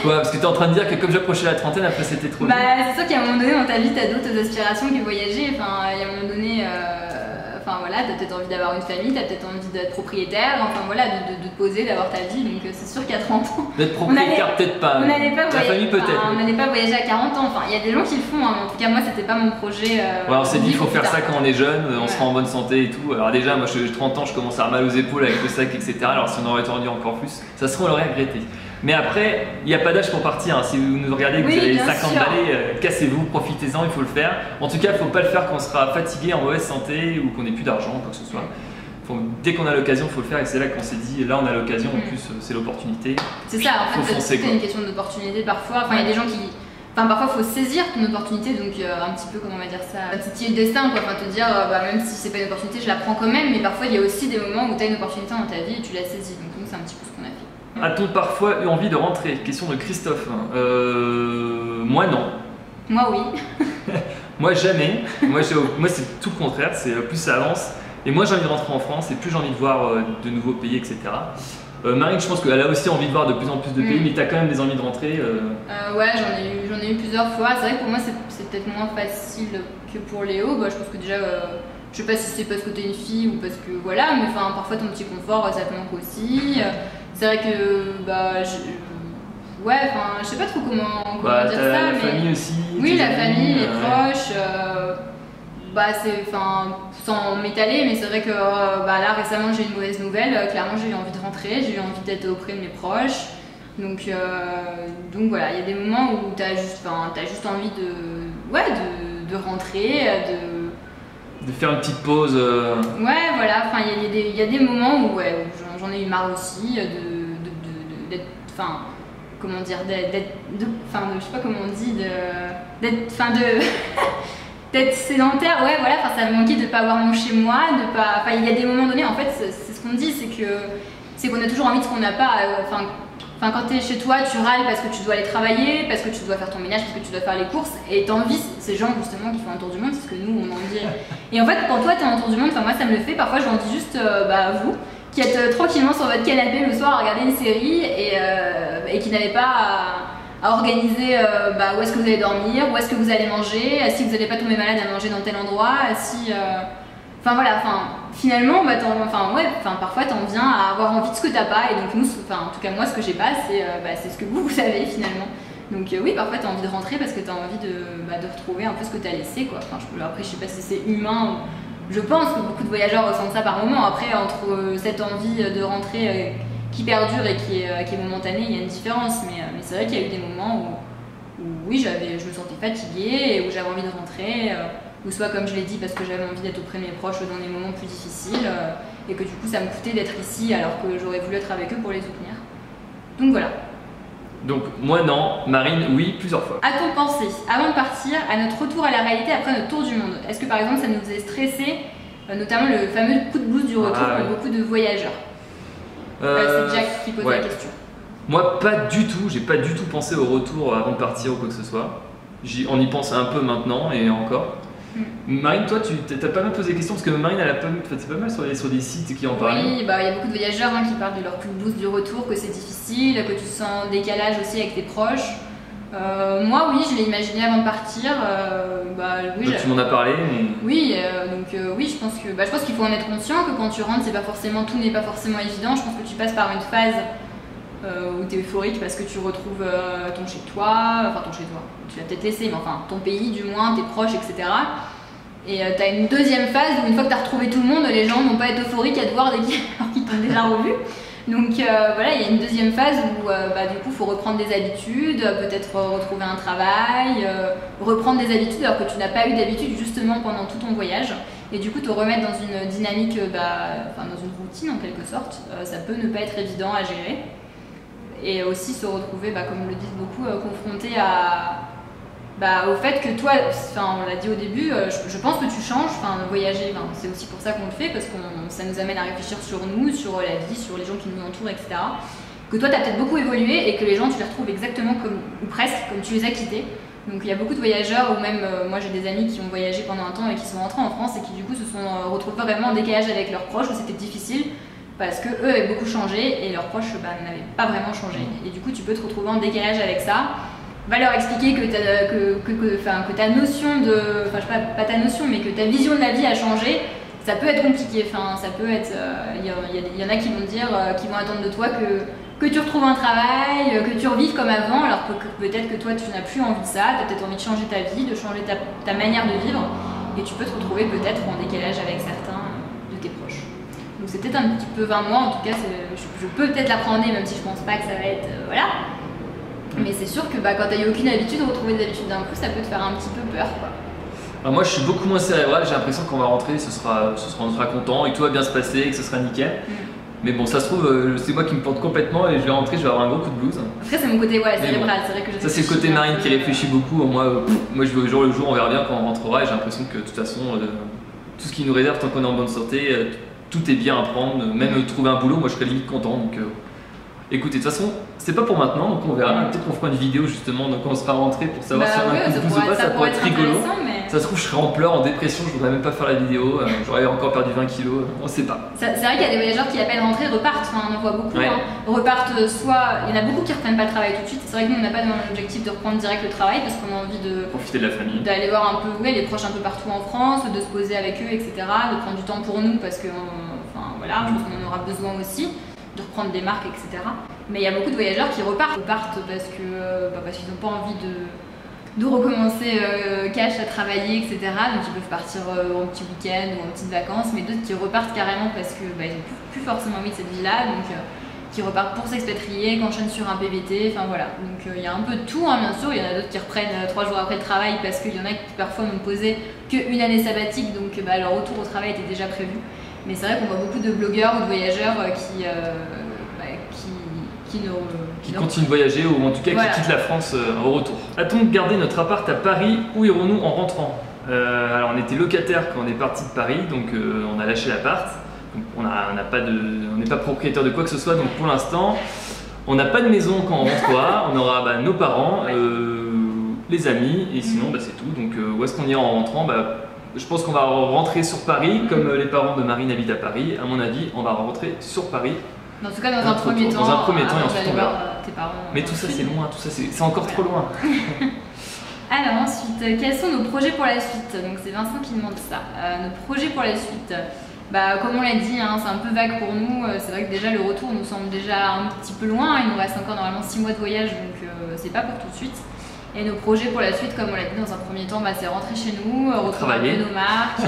Quoi? Parce que tu es en train de dire que comme j'approchais la trentaine, après c'était trop vite. C'est sûr qu'à un moment donné dans ta vie, tu as d'autres aspirations que voyager. Enfin, il y a un moment donné, voilà, tu as peut-être envie d'avoir une famille, tu as peut-être envie d'être propriétaire, enfin voilà, de te poser, d'avoir ta vie. Donc c'est sûr qu'à 30 ans. D'être propriétaire, peut-être pas. On n'allait pas voyager. La famille, peut-être. On n'allait pas voyager à 40 ans. Enfin, il y a des gens qui le font, hein, mais en tout cas, moi, c'était pas mon projet. Ouais, on s'est dit, il faut faire ça quand on est jeune, on sera en bonne santé et tout. Alors, déjà, moi, j'ai 30 ans, je commence à avoir mal aux épaules avec le sac, etc. Alors, si on aurait tendu encore plus, ça se trouve, on l'aurait regretté. Mais après, il n'y a pas d'âge pour partir. Hein. Si vous nous regardez, que vous avez 50 balais, cassez-vous, profitez-en, il faut le faire. En tout cas, il ne faut pas le faire quand on sera fatigué, en mauvaise santé ou qu'on n'ait plus d'argent, quoi que ce soit. Dès qu'on a l'occasion, il faut le faire, et c'est là qu'on s'est dit, là on a l'occasion, en plus c'est l'opportunité. C'est ça, en fait, c'est une question d'opportunité parfois. Enfin, il y a des gens qui. Enfin, parfois il faut saisir ton opportunité, donc un petit peu, comment on va dire ça, c'est le destin, quoi. Enfin, te dire, même si c'est pas une opportunité, je la prends quand même, mais parfois il y a aussi des moments où tu as une opportunité dans ta vie et tu la saisis. Donc, c'est un petit peu ce qu'on a fait. A-t-on parfois eu envie de rentrer? Question de Christophe. Moi non. Moi oui. Moi jamais. Moi c'est tout le contraire, c'est plus ça avance. Et moi j'ai envie de rentrer en France et plus j'ai envie de voir de nouveaux pays, etc. Marine, je pense qu'elle a aussi envie de voir de plus en plus de pays, mais tu as quand même des envies de rentrer Ouais, j'en ai eu plusieurs fois. C'est vrai que pour moi c'est peut-être moins facile que pour Léo. Je pense que déjà, je sais pas si c'est parce que t'es une fille ou parce que voilà, mais parfois ton petit confort ça te manque aussi. C'est vrai que je sais pas trop comment dire ça. La famille aussi. Oui, la famille, les proches. Sans m'étaler, mais c'est vrai que là récemment j'ai une mauvaise nouvelle. Clairement j'ai eu envie de rentrer, j'ai eu envie d'être auprès de mes proches. Donc voilà, il y a des moments où t'as juste envie de rentrer, de faire une petite pause. Ouais, voilà. Enfin, il y a des moments où j'en ai eu marre aussi d'être, comment dire, je sais pas comment on dit, d'être sédentaire, ouais, voilà, ça me manquait de pas avoir mon chez moi, il y a des moments donnés, en fait, c'est ce qu'on dit, c'est qu'on a toujours envie de ce qu'on n'a pas. Quand tu es chez toi, tu râles parce que tu dois aller travailler, parce que tu dois faire ton ménage, parce que tu dois faire les courses, et t'envies ces gens justement qui font un tour du monde, c'est ce que nous on envie. Et en fait, quand toi t'es en tour du monde, moi ça me le fait, parfois j'envie juste vous qui êtes tranquillement sur votre canapé le soir à regarder une série et qui n'avez pas à organiser où est-ce que vous allez dormir, où est-ce que vous allez manger, si vous n'allez pas tomber malade à manger dans tel endroit, finalement, parfois t'en viens à avoir envie de ce que t'as pas, et donc nous, en tout cas moi, ce que j'ai pas, c'est ce que vous avez finalement. Donc oui, parfois t'as envie de rentrer parce que t'as envie de retrouver un peu ce que t'as laissé, quoi. Après, je sais pas si c'est humain. Je pense que beaucoup de voyageurs ressentent ça par moment. Après, entre cette envie de rentrer qui perdure et qui est momentanée, il y a une différence. Mais c'est vrai qu'il y a eu des moments où oui, je me sentais fatiguée et où j'avais envie de rentrer. Ou soit, comme je l'ai dit, parce que j'avais envie d'être auprès de mes proches dans des moments plus difficiles. Et que du coup, ça me coûtait d'être ici alors que j'aurais voulu être avec eux pour les soutenir. Donc voilà. Donc moi non, Marine oui, plusieurs fois. A-t-on pensé, avant de partir, à notre retour à la réalité après notre tour du monde? Est-ce que par exemple ça nous faisait stresser, notamment le fameux coup de blues du retour pour beaucoup de voyageurs? C'est Jack qui pose la question. Moi pas du tout, j'ai pas du tout pensé au retour avant de partir ou quoi que ce soit. On y pense un peu maintenant et encore. Marine, toi, tu t'as pas mal posé des questions parce que Marine, c'est pas mal sur des sites qui en parlent. Oui, il y a beaucoup de voyageurs qui parlent de leur coup de boost du retour, que c'est difficile, que tu sens un décalage aussi avec tes proches. Moi, oui, je l'ai imaginé avant de partir. Oui, donc, tu m'en as parlé. Mais... Oui, oui, je pense qu'il faut en être conscient que quand tu rentres, tout n'est pas forcément évident. Je pense que tu passes par une phase où tu es euphorique parce que tu retrouves ton chez-toi, tu l'as peut-être laissé, mais enfin ton pays du moins, tes proches, etc. Et tu as une deuxième phase où une fois que tu as retrouvé tout le monde, les gens vont pas être euphoriques à te voir alors qu'ils t'ont déjà revu. Donc voilà, il y a une deuxième phase où du coup il faut reprendre des habitudes, peut-être retrouver un travail, reprendre des habitudes alors que tu n'as pas eu d'habitude justement pendant tout ton voyage. Et du coup te remettre dans une dynamique, dans une routine en quelque sorte, ça peut ne pas être évident à gérer. Et aussi se retrouver, comme le disent beaucoup, confronté au fait que toi, on l'a dit au début, je pense que tu changes, voyager, c'est aussi pour ça qu'on le fait, parce que ça nous amène à réfléchir sur nous, sur la vie, sur les gens qui nous entourent, etc. Que toi, tu as peut-être beaucoup évolué et que les gens, tu les retrouves exactement ou presque comme tu les as quittés. Donc il y a beaucoup de voyageurs, ou même moi j'ai des amis qui ont voyagé pendant un temps et qui sont rentrés en France et qui du coup se sont retrouvés vraiment en décalage avec leurs proches, où c'était difficile. Parce qu'eux avaient beaucoup changé et leurs proches n'avaient pas vraiment changé. Et du coup, tu peux te retrouver en décalage avec ça. Va leur expliquer que ta notion de... pas ta notion, mais que ta vision de la vie a changé. Ça peut être compliqué. Ça peut être... Il y en a qui vont dire, qui vont attendre de toi que tu retrouves un travail, que tu revives comme avant, alors que peut-être que toi, tu n'as plus envie de ça. Tu as peut-être envie de changer ta vie, de changer ta manière de vivre. Et tu peux te retrouver peut-être en décalage avec certains de tes proches. Donc c'est peut-être un petit peu, moi en tout cas, je peux peut-être l'appréhender, même si je pense pas que ça va être, voilà. Mais c'est sûr que quand t'as eu aucune habitude, retrouver des habitudes d'un coup, ça peut te faire un petit peu peur, quoi. Alors moi je suis beaucoup moins cérébral, j'ai l'impression qu'on va rentrer, on sera content et tout va bien se passer, que ce sera nickel. Mais bon, ça se trouve, c'est moi qui me porte complètement et je vais rentrer, je vais avoir un gros coup de blues. Après c'est mon côté cérébral, c'est vrai que je ça c'est le côté Marine qui réfléchit beaucoup. Moi je vais au jour le jour, on verra bien quand on rentrera et j'ai l'impression que de toute façon, tout ce qui nous réserve tant qu'on est en bonne santé, tout est bien à prendre, même trouver un boulot, moi je serais limite content. Donc écoutez, de toute façon, c'est pas pour maintenant, donc on verra. Peut-être qu'on fera une vidéo justement quand on sera rentré pour savoir si on a un coup de blues ou pas, ça pourrait être rigolo. Mais... Ça se trouve, je serai en pleurs, en dépression, je voudrais même pas faire la vidéo, j'aurais encore perdu 20 kilos, on sait pas. C'est vrai qu'il y a des voyageurs qui à peine rentrés repartent, on en voit beaucoup. Repartent soit, il y en a beaucoup qui reprennent pas le travail tout de suite. C'est vrai que nous on n'a pas l'objectif de reprendre direct le travail parce qu'on a envie de profiter de la famille, d'aller voir un peu les proches un peu partout en France, de se poser avec eux, etc. De prendre du temps pour nous parce que je pense qu'on en aura besoin aussi, de reprendre des marques, etc. Mais il y a beaucoup de voyageurs qui repartent parce qu'ils n'ont pas envie de recommencer cash à travailler, etc. Donc ils peuvent partir en petit week-end ou en petites vacances, mais d'autres qui repartent carrément parce qu'ils n'ont plus forcément envie de cette vie-là, donc qui repartent pour s'expatrier, qui enchaînent sur un PVT, donc il y a un peu de tout, bien sûr. Il y en a d'autres qui reprennent 3 jours après le travail parce qu'il y en a qui parfois m'ont posé qu'une année sabbatique, donc leur retour au travail était déjà prévu. Mais c'est vrai qu'on voit beaucoup de blogueurs ou de voyageurs qui continuent de voyager ou en tout cas qui quittent la France au retour. A-t-on gardé notre appart à Paris? Où irons-nous en rentrant? Alors on était locataire quand on est parti de Paris, donc on a lâché l'appart. On n'est pas propriétaire de quoi que ce soit, donc pour l'instant on n'a pas de maison quand on rentrera. On aura nos parents, les amis et sinon c'est tout. Donc où est-ce qu'on ira en rentrant? Je pense qu'on va rentrer sur Paris, comme les parents de Marine habitent à Paris. À mon avis, on va rentrer sur Paris. En tout cas, dans un premier temps. Dans un premier temps, et ensuite on verra. Tes parents. Mais tout ça, c'est loin, tout ça, c'est encore trop loin. Alors ensuite, quels sont nos projets pour la suite? Donc c'est Vincent qui demande ça. Nos projets pour la suite, comme on l'a dit, c'est un peu vague pour nous. C'est vrai que déjà le retour nous semble déjà un petit peu loin. Il nous reste encore normalement 6 mois de voyage, donc c'est pas pour tout de suite. Et nos projets pour la suite, comme on l'a dit dans un premier temps, c'est rentrer chez nous, retrouver un peu nos marques.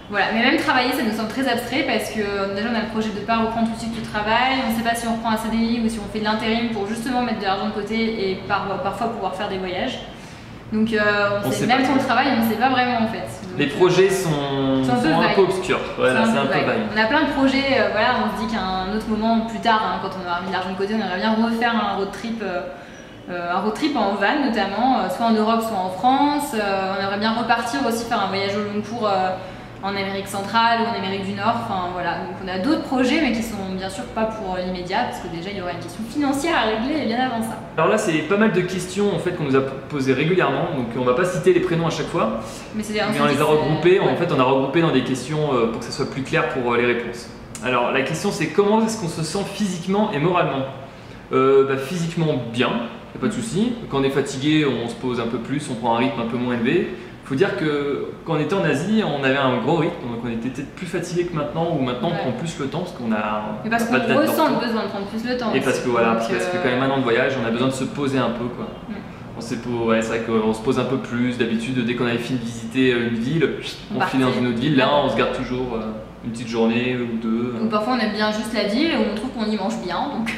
Voilà. Mais même travailler, ça nous semble très abstrait parce que déjà on a le projet de ne pas reprendre tout de suite du travail. On ne sait pas si on reprend un CDI ou si on fait de l'intérim pour justement mettre de l'argent de côté et parfois pouvoir faire des voyages. Donc même pour le travail, on ne sait pas vraiment en fait. Donc, les projets sont un peu obscurs. Voilà, c'est un peu vague. On a plein de projets, on se dit qu'à un autre moment plus tard, quand on aura mis de l'argent de côté, on aimerait bien refaire un road trip en van notamment, soit en Europe, soit en France. On aimerait bien repartir aussi faire un voyage au long cours en Amérique centrale ou en Amérique du Nord. Donc on a d'autres projets mais qui sont bien sûr pas pour l'immédiat parce que déjà il y aura une question financière à régler bien avant ça. Alors là c'est pas mal de questions en fait qu'on nous a posées régulièrement, donc on va pas citer les prénoms à chaque fois, mais on les a regroupés, en fait on a regroupé dans des questions pour que ça soit plus clair pour les réponses. Alors la question c'est comment est-ce qu'on se sent physiquement et moralement? Physiquement bien. n'y a pas de souci. Quand on est fatigué, on se pose un peu plus, on prend un rythme un peu moins élevé. Il faut dire que quand on était en Asie, on avait un gros rythme, donc on était peut-être plus fatigué que maintenant, ou maintenant on prend plus le temps parce qu'on a. Mais parce qu'on ressent le besoin de prendre plus le temps. Et parce que voilà, parce que quand même un an de voyage, on a besoin de se poser un peu quoi. C'est vrai qu'on se pose un peu plus. D'habitude, dès qu'on avait fini de visiter une ville, on filait dans une autre ville. Là, on se garde toujours une petite journée ou deux. Donc parfois, on aime bien juste la ville et on trouve qu'on y mange bien. Donc,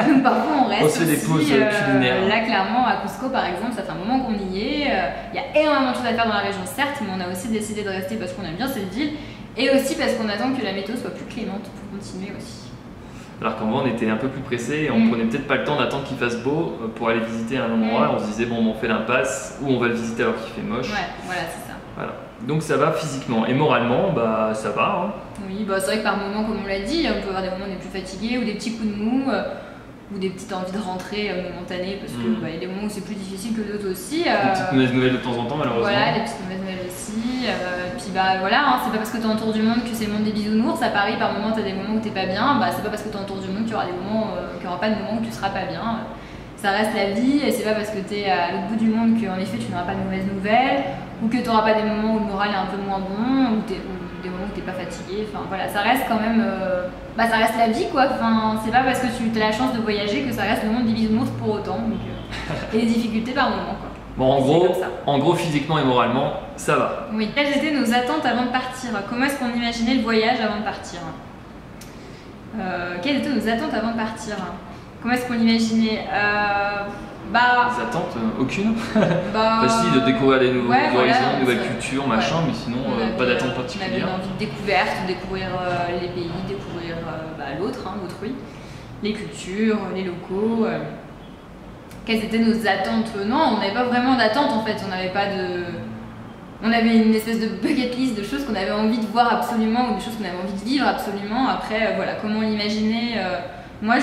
donc parfois, on reste. On se fait des pauses culinaires. Là, clairement, à Cusco, par exemple, ça fait un moment qu'on y est. Il y a énormément de choses à faire dans la région, certes, mais on a aussi décidé de rester parce qu'on aime bien cette ville et aussi parce qu'on attend que la météo soit plus clémente pour continuer aussi. Alors qu'avant on était un peu plus pressé et on prenait peut-être pas le temps d'attendre qu'il fasse beau pour aller visiter un endroit. On se disait bon, on fait l'impasse ou on va le visiter alors qu'il fait moche. Ouais, voilà, c'est ça. Voilà. Donc ça va physiquement et moralement, bah ça va. Hein. Oui, bah c'est vrai que par moments, comme on l'a dit, on peut avoir des moments où on est plus fatigué ou des petits coups de mou. Ou des petites envies de rentrer momentanées parce que y a des moments où c'est plus difficile que d'autres aussi. Des petites mauvaises nouvelles de temps en temps malheureusement. Voilà, des petites mauvaises nouvelles aussi. Puis bah voilà, hein, c'est pas parce que t'es en tour du monde que c'est le monde des bisounours. À Paris, par moments, t'as des moments où t'es pas bien. Bah c'est pas parce que t'es en tour du monde qu'il y aura des moments, qu'il y aura pas de moments où tu seras pas bien. Ça reste la vie et c'est pas parce que t'es à l'autre bout du monde qu'en effet tu n'auras pas de mauvaises nouvelles ou que t'auras pas des moments où le moral est un peu moins bon ou des moments où t'es pas fatigué. Enfin voilà, ça reste quand même. Bah ça reste la vie quoi. Enfin, c'est pas parce que tu as la chance de voyager que ça reste le monde des bisounours pour autant. Donc, et des difficultés par moment quoi. Bon, en gros, physiquement et moralement, ça va. Oui. Quelles étaient nos attentes avant de partir? Comment est-ce qu'on imaginait le voyage avant de partir? Quelles étaient nos attentes avant de partir? Comment est-ce qu'on l'imaginait? Des attentes aucune. Facile de découvrir des nouveaux horizons, nouvelles cultures, machin, mais sinon pas d'attente particulière. On avait envie de découverte, découvrir les pays, découvrir l'autre, autrui, les cultures, les locaux. Quelles étaient nos attentes? Non, on n'avait pas vraiment d'attente en fait. On avait une espèce de bucket list de choses qu'on avait envie de voir absolument ou des choses qu'on avait envie de vivre absolument. Après, voilà, comment l'imaginer? Moi,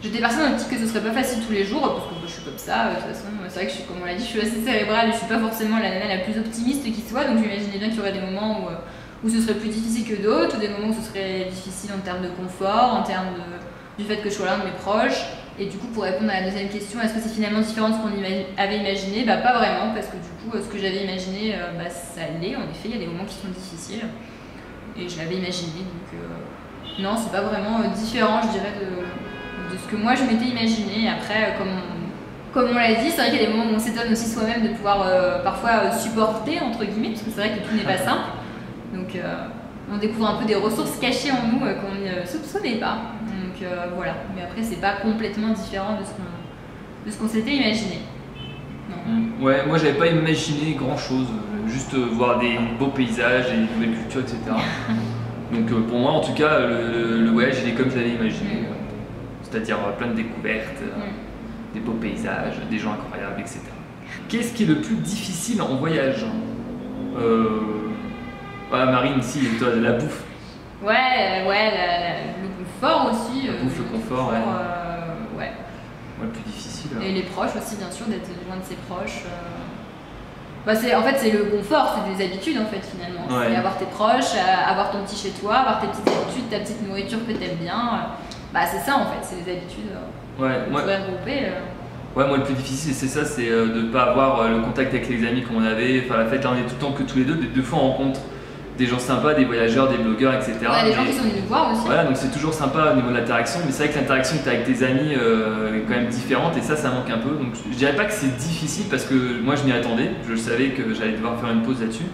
j'étais partie dans l'optique que ce serait pas facile tous les jours, parce que je suis comme ça, de toute façon, c'est vrai que comme on l'a dit, je suis assez cérébrale et je suis pas forcément la nana la plus optimiste qui soit, donc j'imaginais bien qu'il y aurait des moments où ce serait plus difficile que d'autres, ou des moments où ce serait difficile en termes de confort, en termes du fait que je sois loin de mes proches. Et du coup, pour répondre à la deuxième question, est-ce que c'est finalement différent de ce qu'on avait imaginé? Bah pas vraiment, parce que du coup, ce que j'avais imaginé, ça l'est, en effet, il y a des moments qui sont difficiles, et je l'avais imaginé, donc non, c'est pas vraiment différent, je dirais, de ce que moi je m'étais imaginé. Après, comme on l'a dit, c'est vrai qu'il y a des moments où on s'étonne aussi soi-même de pouvoir parfois supporter, entre guillemets, parce que c'est vrai que tout n'est pas simple. Donc on découvre un peu des ressources cachées en nous qu'on ne soupçonnait pas. Donc voilà, mais après c'est pas complètement différent de ce qu'on s'était imaginé. Non. Ouais, moi j'avais pas imaginé grand chose, juste voir des beaux paysages et des nouvelles cultures, etc. Donc pour moi en tout cas, le voyage il est comme je l'avais imaginé. C'est-à-dire plein de découvertes, des beaux paysages, des gens incroyables, etc. Qu'est-ce qui est le plus difficile en voyage? Marine, si, toi, la bouffe. Ouais, le confort aussi. La bouffe, le confort, ouais. Le plus difficile. Et les proches aussi, bien sûr, d'être loin de ses proches. En fait, c'est le confort, c'est des habitudes en fait finalement. C'est avoir tes proches, avoir ton petit chez toi, avoir tes petites habitudes, ta petite nourriture que t'aimes bien. C'est ça en fait, c'est des habitudes. Moi, le plus difficile c'est ça, c'est de ne pas avoir le contact avec les amis qu'on avait. Enfin, la fête, là on est tout le temps que tous les deux fois on rencontre des gens sympas, des voyageurs, des blogueurs, etc. Des gens qui sont venus nous voir aussi. Voilà, donc c'est toujours sympa au niveau de l'interaction, mais c'est vrai que l'interaction que tu as avec tes amis est quand même différente et ça manque un peu. Donc je dirais pas que c'est difficile parce que moi je m'y attendais, je savais que j'allais devoir faire une pause là-dessus.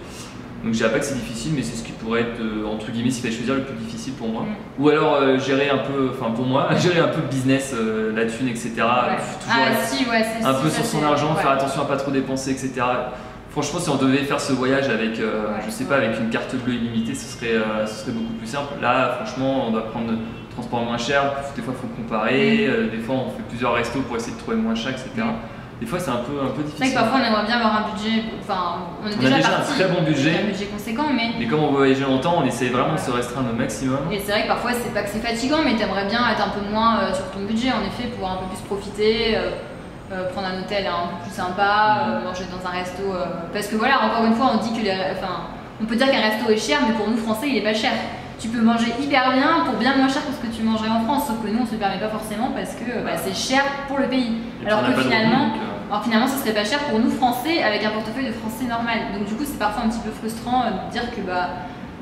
Donc je dirais pas que c'est difficile, mais c'est ce qui pourrait être, entre guillemets, s'il fallait choisir, le plus difficile pour moi. Ou alors gérer un peu, pour moi, gérer un peu le business, la thune, etc. Toujours un peu sur son argent, faire attention à pas trop dépenser, etc. Franchement, si on devait faire ce voyage avec, je sais pas, avec une carte bleue illimitée, ce serait beaucoup plus simple. Là, franchement, on doit prendre le transport moins cher, des fois il faut comparer, des fois on fait plusieurs restos pour essayer de trouver moins cher, etc. Des fois c'est un peu difficile. C'est vrai que parfois on aimerait bien avoir un budget, on est déjà un très bon budget, un budget conséquent, mais comme on veut voyager longtemps, on essaie vraiment de se restreindre au maximum. Et c'est vrai que parfois c'est pas que c'est fatigant, mais t'aimerais bien être un peu moins sur ton budget en effet, pouvoir un peu plus profiter. Prendre un hôtel un peu plus sympa, manger dans un resto. Parce que voilà, encore une fois, on dit que on peut dire qu'un resto est cher, mais pour nous Français, il est pas cher. tu peux manger hyper bien pour bien moins cher que ce que tu mangerais en France, sauf que nous on se le permet pas forcément parce que c'est cher pour le pays. Alors que finalement, ce serait pas cher pour nous Français avec un portefeuille de Français normal. Donc du coup c'est parfois un petit peu frustrant de dire que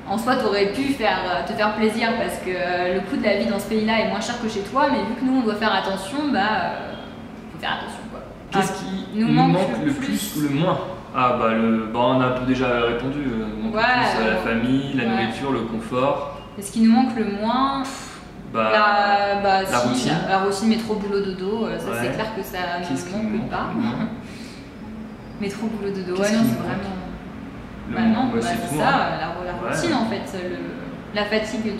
en soi tu aurais pu te faire plaisir parce que le coût de la vie dans ce pays-là est moins cher que chez toi, mais vu que nous on doit faire attention, faut faire attention quoi. Qu'est-ce qui nous manque le plus ou le moins? On a un peu déjà répondu. La famille, la nourriture, le confort. Et ce qui nous manque le moins, la routine. La routine métro boulot dodo, ça c'est clair que ça ne manque pas. Métro boulot dodo, non c'est vraiment. C'est ça, la routine en fait, la fatigue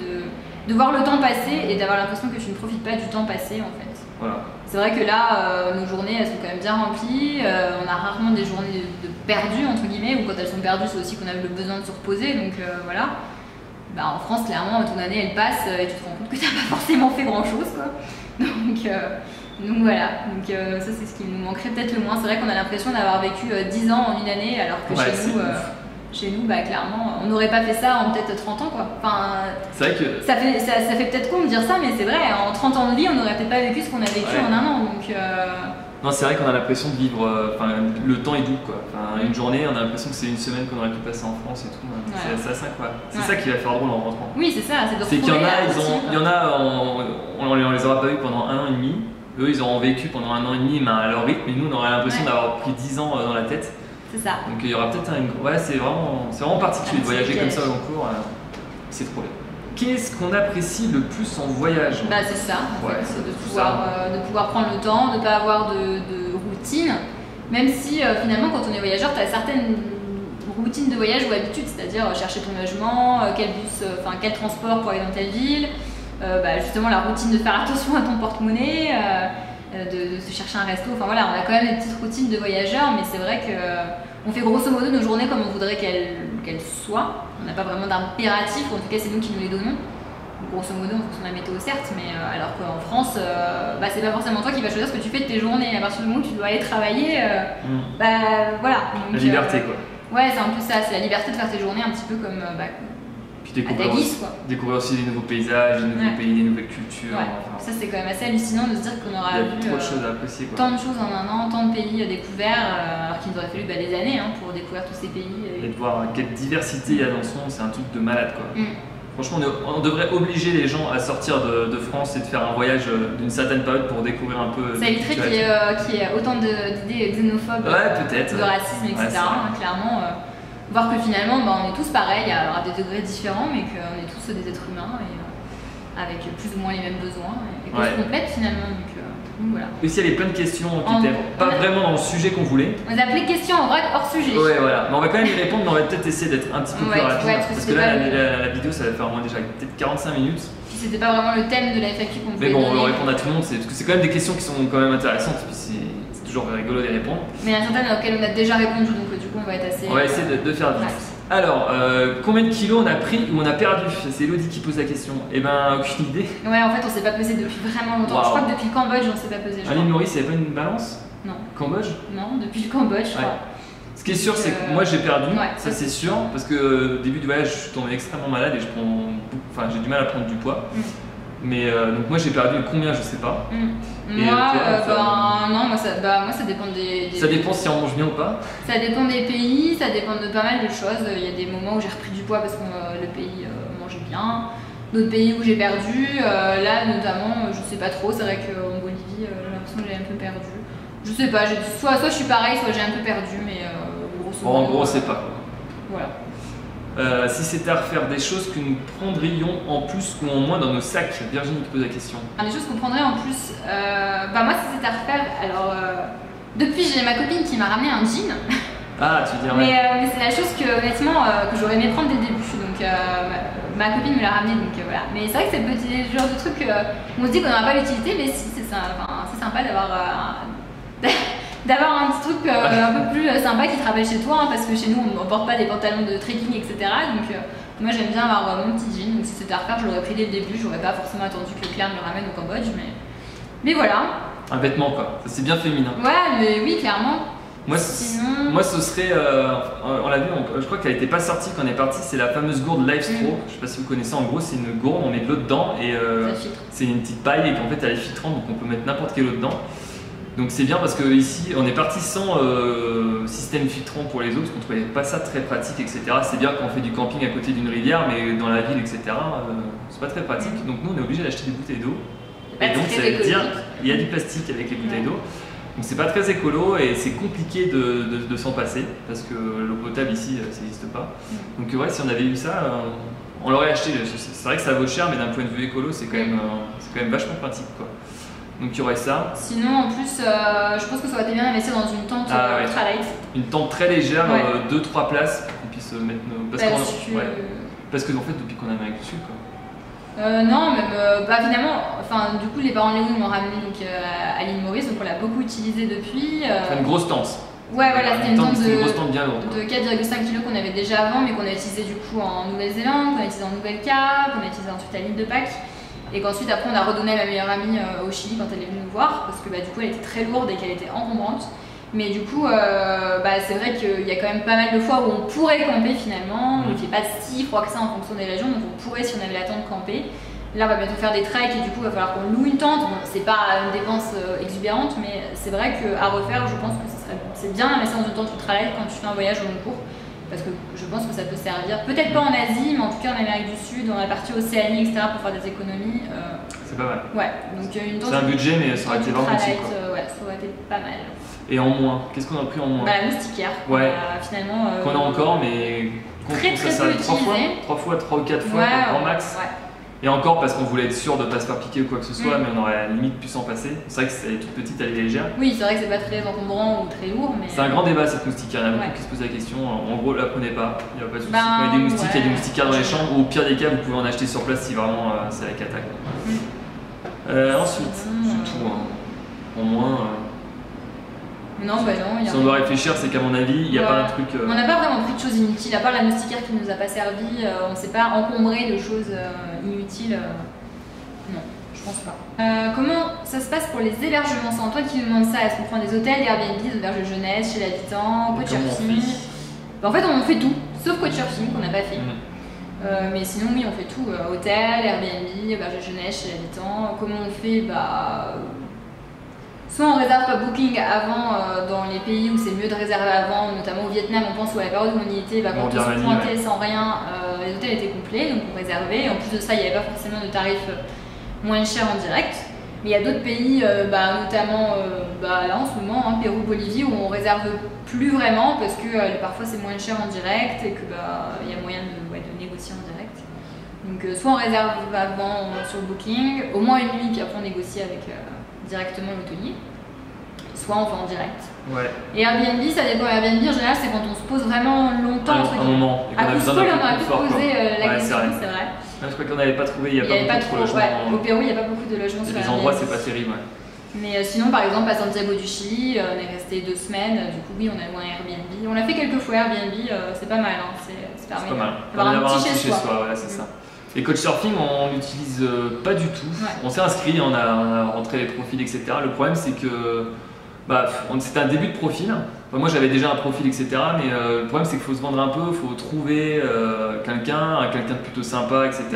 de voir le temps passer et d'avoir l'impression que tu ne profites pas du temps passé en fait. Voilà. C'est vrai que là, nos journées elles sont quand même bien remplies, on a rarement des journées de perdues entre guillemets, ou quand elles sont perdues c'est aussi qu'on a le besoin de se reposer, donc voilà. En France clairement ton année elle passe et tu te rends compte que tu n'as pas forcément fait grand chose quoi. Donc voilà, ça c'est ce qui nous manquerait peut-être le moins. C'est vrai qu'on a l'impression d'avoir vécu 10 ans en une année alors que chez nous, clairement, on n'aurait pas fait ça en peut-être 30 ans quoi. C'est vrai que ça fait peut-être con de dire ça, mais c'est vrai, en 30 ans de vie, on n'aurait peut-être pas vécu ce qu'on a vécu en un an. Donc, Non, c'est vrai qu'on a l'impression de vivre. Le temps est doux quoi. Une journée, on a l'imprestion que c'est une semaine qu'on aurait pu passer en France et tout. C'est assez incroyable. C'est ça qui va faire drôle en rentrant. Oui, c'est ça, c'est de retrouver. C'est qu'il y en a, on les aura pas vus pendant 1 an et demi. Eux, ils auront vécu pendant 1 an et demi, à leur rythme, et nous, on aurait l'impression d'avoir pris 10 ans dans la tête. C'est ça. Donc il y aura peut-être c'est vraiment particulier de voyager comme ça au long cours. C'est trop bien. Qu'est-ce qu'on apprécie le plus en voyage? C'est ça, c'est de pouvoir prendre le temps, de ne pas avoir de routine. Même si finalement, quand on est voyageur, tu as certaines routines de voyage ou habitudes, c'est-à-dire chercher ton logement, quel transport pour aller dans telle ville, justement la routine de faire attention à ton porte-monnaie. De se chercher un resto, on a quand même des petites routines de voyageurs, mais c'est vrai qu'on fait grosso modo nos journées comme on voudrait qu'elles soient. On n'a pas vraiment d'impératif, en tout cas c'est nous qui nous les donnons. Grosso modo, en fonction de la météo certes, mais alors qu'en France, c'est pas forcément toi qui vas choisir ce que tu fais de tes journées. À partir du moment où tu dois aller travailler, voilà. Donc, la liberté quoi. Ouais, c'est un peu ça, c'est la liberté de faire tes journées un petit peu comme découvrir aussi des nouveaux paysages, des nouveaux pays, des nouvelles cultures. Ça c'est quand même assez hallucinant de se dire qu'on aura vu trop de choses à apprécier, tant de choses en un an, tant de pays découverts, alors qu'il nous aurait fallu des années pour découvrir tous ces pays. Et de voir quelle diversité il y a dans ce monde, c'est un truc de malade quoi. Franchement, on devrait obliger les gens à sortir de France et de faire un voyage d'une certaine période pour découvrir un peu. Ça éviterait qu'il y ait autant d'idées xénophobes, peut-être, de racisme, etc. Clairement. Voir que finalement on est tous pareils, alors à des degrés différents, mais qu'on est tous des êtres humains et avec plus ou moins les mêmes besoins et qu'on se complète finalement. Donc voilà. Aussi, il y avait plein de questions qui n'étaient pas vraiment dans le sujet qu'on voulait. On les appelait questions en vrac hors sujet. Ouais, voilà. Mais on va quand même y répondre, mais on va peut-être essayer d'être un petit peu plus rapide. Parce que là, la vidéo, ça va faire au moins déjà peut-être 45 minutes. Si c'était pas vraiment le thème de la FAQ qu'on pouvait Mais bon, on va répondre à tout le monde, parce que c'est quand même des questions qui sont quand même intéressantes. Puis c'est toujours rigolo d'y répondre. Mais il y en a certaines auxquelles on a déjà répondu, donc du coup, on va être assez. On va essayer de faire vite. Alors, combien de kilos on a pris ou on a perdu? C'est Elodie qui pose la question. Aucune idée. Ouais, en fait, on s'est pas pesé depuis vraiment longtemps. Je crois que depuis le Cambodge, on s'est pas pesé. Aline Maurice, il n'y avait pas une balance? Non. Cambodge? Non, depuis le Cambodge, je crois. Ce qui est sûr, c'est que moi j'ai perdu, ça c'est sûr, parce que au début du voyage, je suis tombé extrêmement malade et j'ai du mal à prendre du poids. Mais donc moi j'ai perdu combien, je sais pas. Moi ça dépend des. Ça dépend si on mange bien ou pas. Ça dépend des pays, ça dépend de pas mal de choses. Il y a des moments où j'ai repris du poids parce que le pays mangeait bien. D'autres pays où j'ai perdu. Là notamment, je sais pas trop. C'est vrai qu'en Bolivie, j'ai l'impression que j'ai un peu perdu. Je sais pas. Soit je suis pareil, soit j'ai un peu perdu, mais grosso modo. En gros, c'est pas. Voilà. Si c'était à refaire des choses que nous prendrions en plus ou en moins dans nos sacs, Virginie qui pose la question. Des choses qu'on prendrait en plus, moi si c'était à refaire, alors depuis j'ai ma copine qui m'a ramené un jean. Ah, tu dirais. Mais c'est la chose que honnêtement que j'aurais aimé prendre dès le début, donc ma copine me l'a ramené, donc voilà. Mais c'est vrai que c'est le petit genre de truc on se dit qu'on n'aura pas l'utilité, mais si c'est sympa d'avoir un petit truc un peu plus sympa qui travaille chez toi, parce que chez nous on ne porte pas des pantalons de trekking, etc. Donc moi j'aime bien avoir mon petit jean, donc si c'était à refaire je l'aurais pris dès le début, j'aurais pas forcément attendu que Claire me le ramène au Cambodge, mais voilà. Un vêtement quoi, c'est bien féminin. Ouais, mais oui, clairement. Moi, ce serait, on l'a vu, je crois qu'elle n'était pas sortie quand on est parti, c'est la fameuse gourde Livestro. Je ne sais pas si vous connaissez, en gros c'est une gourde, on met de l'eau dedans et c'est une petite paille et qu'en fait elle est filtrante, donc on peut mettre n'importe quelle eau dedans. Donc c'est bien parce que ici on est parti sans système filtrant pour les eaux parce qu'on ne trouvait pas ça très pratique, etc. C'est bien quand on fait du camping à côté d'une rivière, mais dans la ville, etc. C'est pas très pratique. Donc nous on est obligé d'acheter des bouteilles d'eau. Et donc ça veut dire il y a du plastique avec les bouteilles d'eau. Donc c'est pas très écolo et c'est compliqué de s'en passer parce que l'eau potable ici ça n'existe pas. Donc ouais, si on avait eu ça, on l'aurait acheté. C'est vrai que ça vaut cher, mais d'un point de vue écolo, c'est quand même vachement pratique, quoi. Donc il y aurait ça. Sinon en plus, je pense que ça aurait été bien d'investir dans une tente ultra light. Une tente très légère, 2-3 places pour qu'on puisse mettre nos. Parce que en fait depuis qu'on est en Amérique du Sud, quoi. Non, même finalement, du coup les parents de Léo m'ont ramené à l'île Maurice, donc on l'a beaucoup utilisé depuis. C'est une grosse tente. Ouais, voilà, c'était une tente bien lourde, de 4,5 kg qu'on avait déjà avant, mais qu'on a utilisé du coup en Nouvelle-Zélande, qu'on a utilisé en Nouvelle-Cap, qu'on a utilisé ensuite à l'île de Pâques. Et qu'ensuite après on a redonné à ma meilleure amie au Chili quand elle est venue nous voir, parce que du coup elle était très lourde et qu'elle était encombrante. Mais du coup, c'est vrai qu'il y a quand même pas mal de fois où on pourrait camper finalement. Il ne fait pas si froid que ça en fonction des régions, donc on pourrait, si on avait la tente, camper. Là, on va bientôt faire des treks et du coup, il va falloir qu'on loue une tente. Bon, c'est pas une dépense exubérante, mais c'est vrai qu'à refaire, je pense que c'est bien d'investir dans une tente ultra light quand tu fais un voyage au long cours. Parce que je pense que ça peut servir, peut-être pas en Asie, mais en tout cas en Amérique du Sud, dans la partie Océanie, etc., pour faire des économies. C'est pas mal. Ouais, donc une tente. C'est un budget, mais ça aurait été vraiment utile. Ouais, ça aurait été pas mal. Et en moins, qu'est-ce qu'on a pris en moins? La moustiquaire. Finalement. Qu'on a encore, mais très peu utilisé. 3 ou 4 fois, grand max. Ouais. Et encore parce qu'on voulait être sûr de ne pas se faire piquer ou quoi que ce soit, mais on aurait à la limite pu s'en passer. C'est vrai que c'est toute petite, elle est légère. Oui, c'est vrai que c'est pas très encombrant ou très lourd. Mais... C'est un grand débat cette moustiquaire. Il y en a beaucoup qui se posent la question. En gros, la prenez pas. Il n'y a pas de souci. Quand il y a des moustiques, il y a des moustiquaires dans les chambres. Ou au pire des cas, vous pouvez en acheter sur place si vraiment c'est la cata. Ensuite, c'est tout. En moins. Non, non. Si on doit réfléchir, c'est qu'à mon avis, il n'y a pas un truc. On n'a pas vraiment pris de choses inutiles, à part la moustiquaire qui nous a pas servi. On ne s'est pas encombré de choses inutiles. Non, je pense pas. Comment ça se passe pour les hébergements? C'est Antoine qui nous demande ça. Est-ce qu'on prend des hôtels, des Airbnb, des auberges de jeunesse, chez l'habitant, couchsurfing? En fait, on fait tout, sauf couchsurfing qu'on n'a pas fait. Mais sinon, oui, on fait tout. Hôtel, Airbnb, auberge de jeunesse, chez l'habitant. Comment on fait? Soit on réserve pas Booking avant dans les pays où c'est mieux de réserver avant, notamment au Vietnam, on pense, ou à la période où on y était, quand on se pointait sans rien, les hôtels étaient complets, donc on réservait. Et en plus de ça, il n'y avait pas forcément de tarifs moins chers en direct. Mais il y a d'autres pays, notamment là en ce moment, Pérou, Bolivie, où on réserve plus vraiment parce que parfois c'est moins cher en direct et qu'il y a moyen de négocier en direct. Donc soit on réserve avant sur Booking, au moins une nuit, puis après on négocie avec directement l'hôtelier, soit on fait en direct. Et Airbnb, ça dépend. Airbnb en général, c'est quand on se pose vraiment longtemps. Un moment. À Cusco, on aurait pu poser la question, c'est vrai. Je crois qu'on n'avait pas trouvé, il n'y a pas beaucoup de logements. Au Pérou, il n'y a pas beaucoup de logements sur Airbnb. Les endroits, c'est pas terrible. Mais sinon, par exemple, à Santiago du Chili, on est resté 2 semaines. Du coup, oui, on a loué un Airbnb. On l'a fait quelques fois Airbnb, c'est pas mal. C'est pas mal. Avoir un petit chez soi, c'est ça. Et Couchsurfing, on l'utilise pas du tout. On s'est inscrit, on a rentré les profils, etc. Le problème, c'est que c'était un début de profil. Moi, j'avais déjà un profil, etc. Mais le problème, c'est qu'il faut se vendre un peu, il faut trouver quelqu'un de plutôt sympa, etc.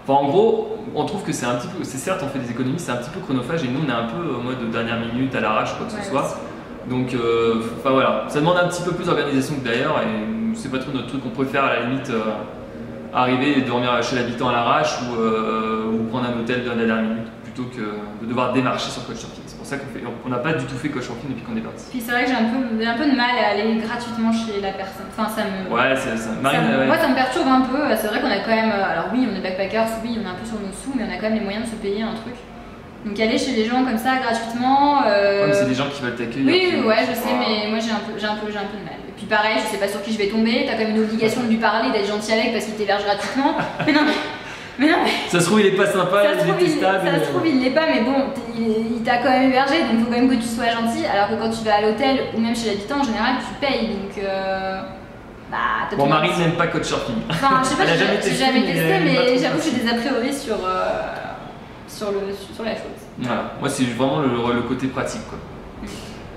En gros, on trouve que c'est un petit peu, certes, on fait des économies, c'est un petit peu chronophage, et nous, on est un peu en mode dernière minute, à l'arrache, quoi que ce soit. Donc, voilà, ça demande un petit peu plus d'organisation que d'ailleurs, et c'est pas trop notre truc. On préfère à la limite arriver et dormir chez l'habitant à l'arrache ou prendre un hôtel de la dernière minute plutôt que de devoir démarcher sur Couchsurfing. C'est pour ça qu'on n'a pas du tout fait Couchsurfing depuis qu'on est parti. Puis c'est vrai que j'ai un peu de mal à aller gratuitement chez la personne. Enfin, ça me. Ouais, c'est ça. Moi, ça me perturbe un peu. C'est vrai qu'on a quand même. Alors oui, on est backpackers, oui, on est un peu sur nos sous, mais on a quand même les moyens de se payer un truc. Donc aller chez les gens comme ça gratuitement. Ouais, mais c'est des gens qui veulent t'accueillir. Oui, ouais, je sais, mais moi j'ai un peu de mal. Et puis pareil, je sais pas sur qui je vais tomber. T'as quand même une obligation de lui parler, d'être gentil avec parce qu'il t'héberge gratuitement. Mais non, mais. Ça se trouve, il est pas sympa, ça se trouve, il l'est pas, mais bon, il t'a quand même hébergé, donc il faut quand même que tu sois gentil. Alors que quand tu vas à l'hôtel ou même chez l'habitant, en général, tu payes. Donc. Bon, Marie n'aime pas Couchsurfing. Enfin, je sais pas, j'ai jamais testé, mais j'avoue que j'ai des a priori sur la chose. Voilà, moi c'est vraiment le côté pratique, quoi.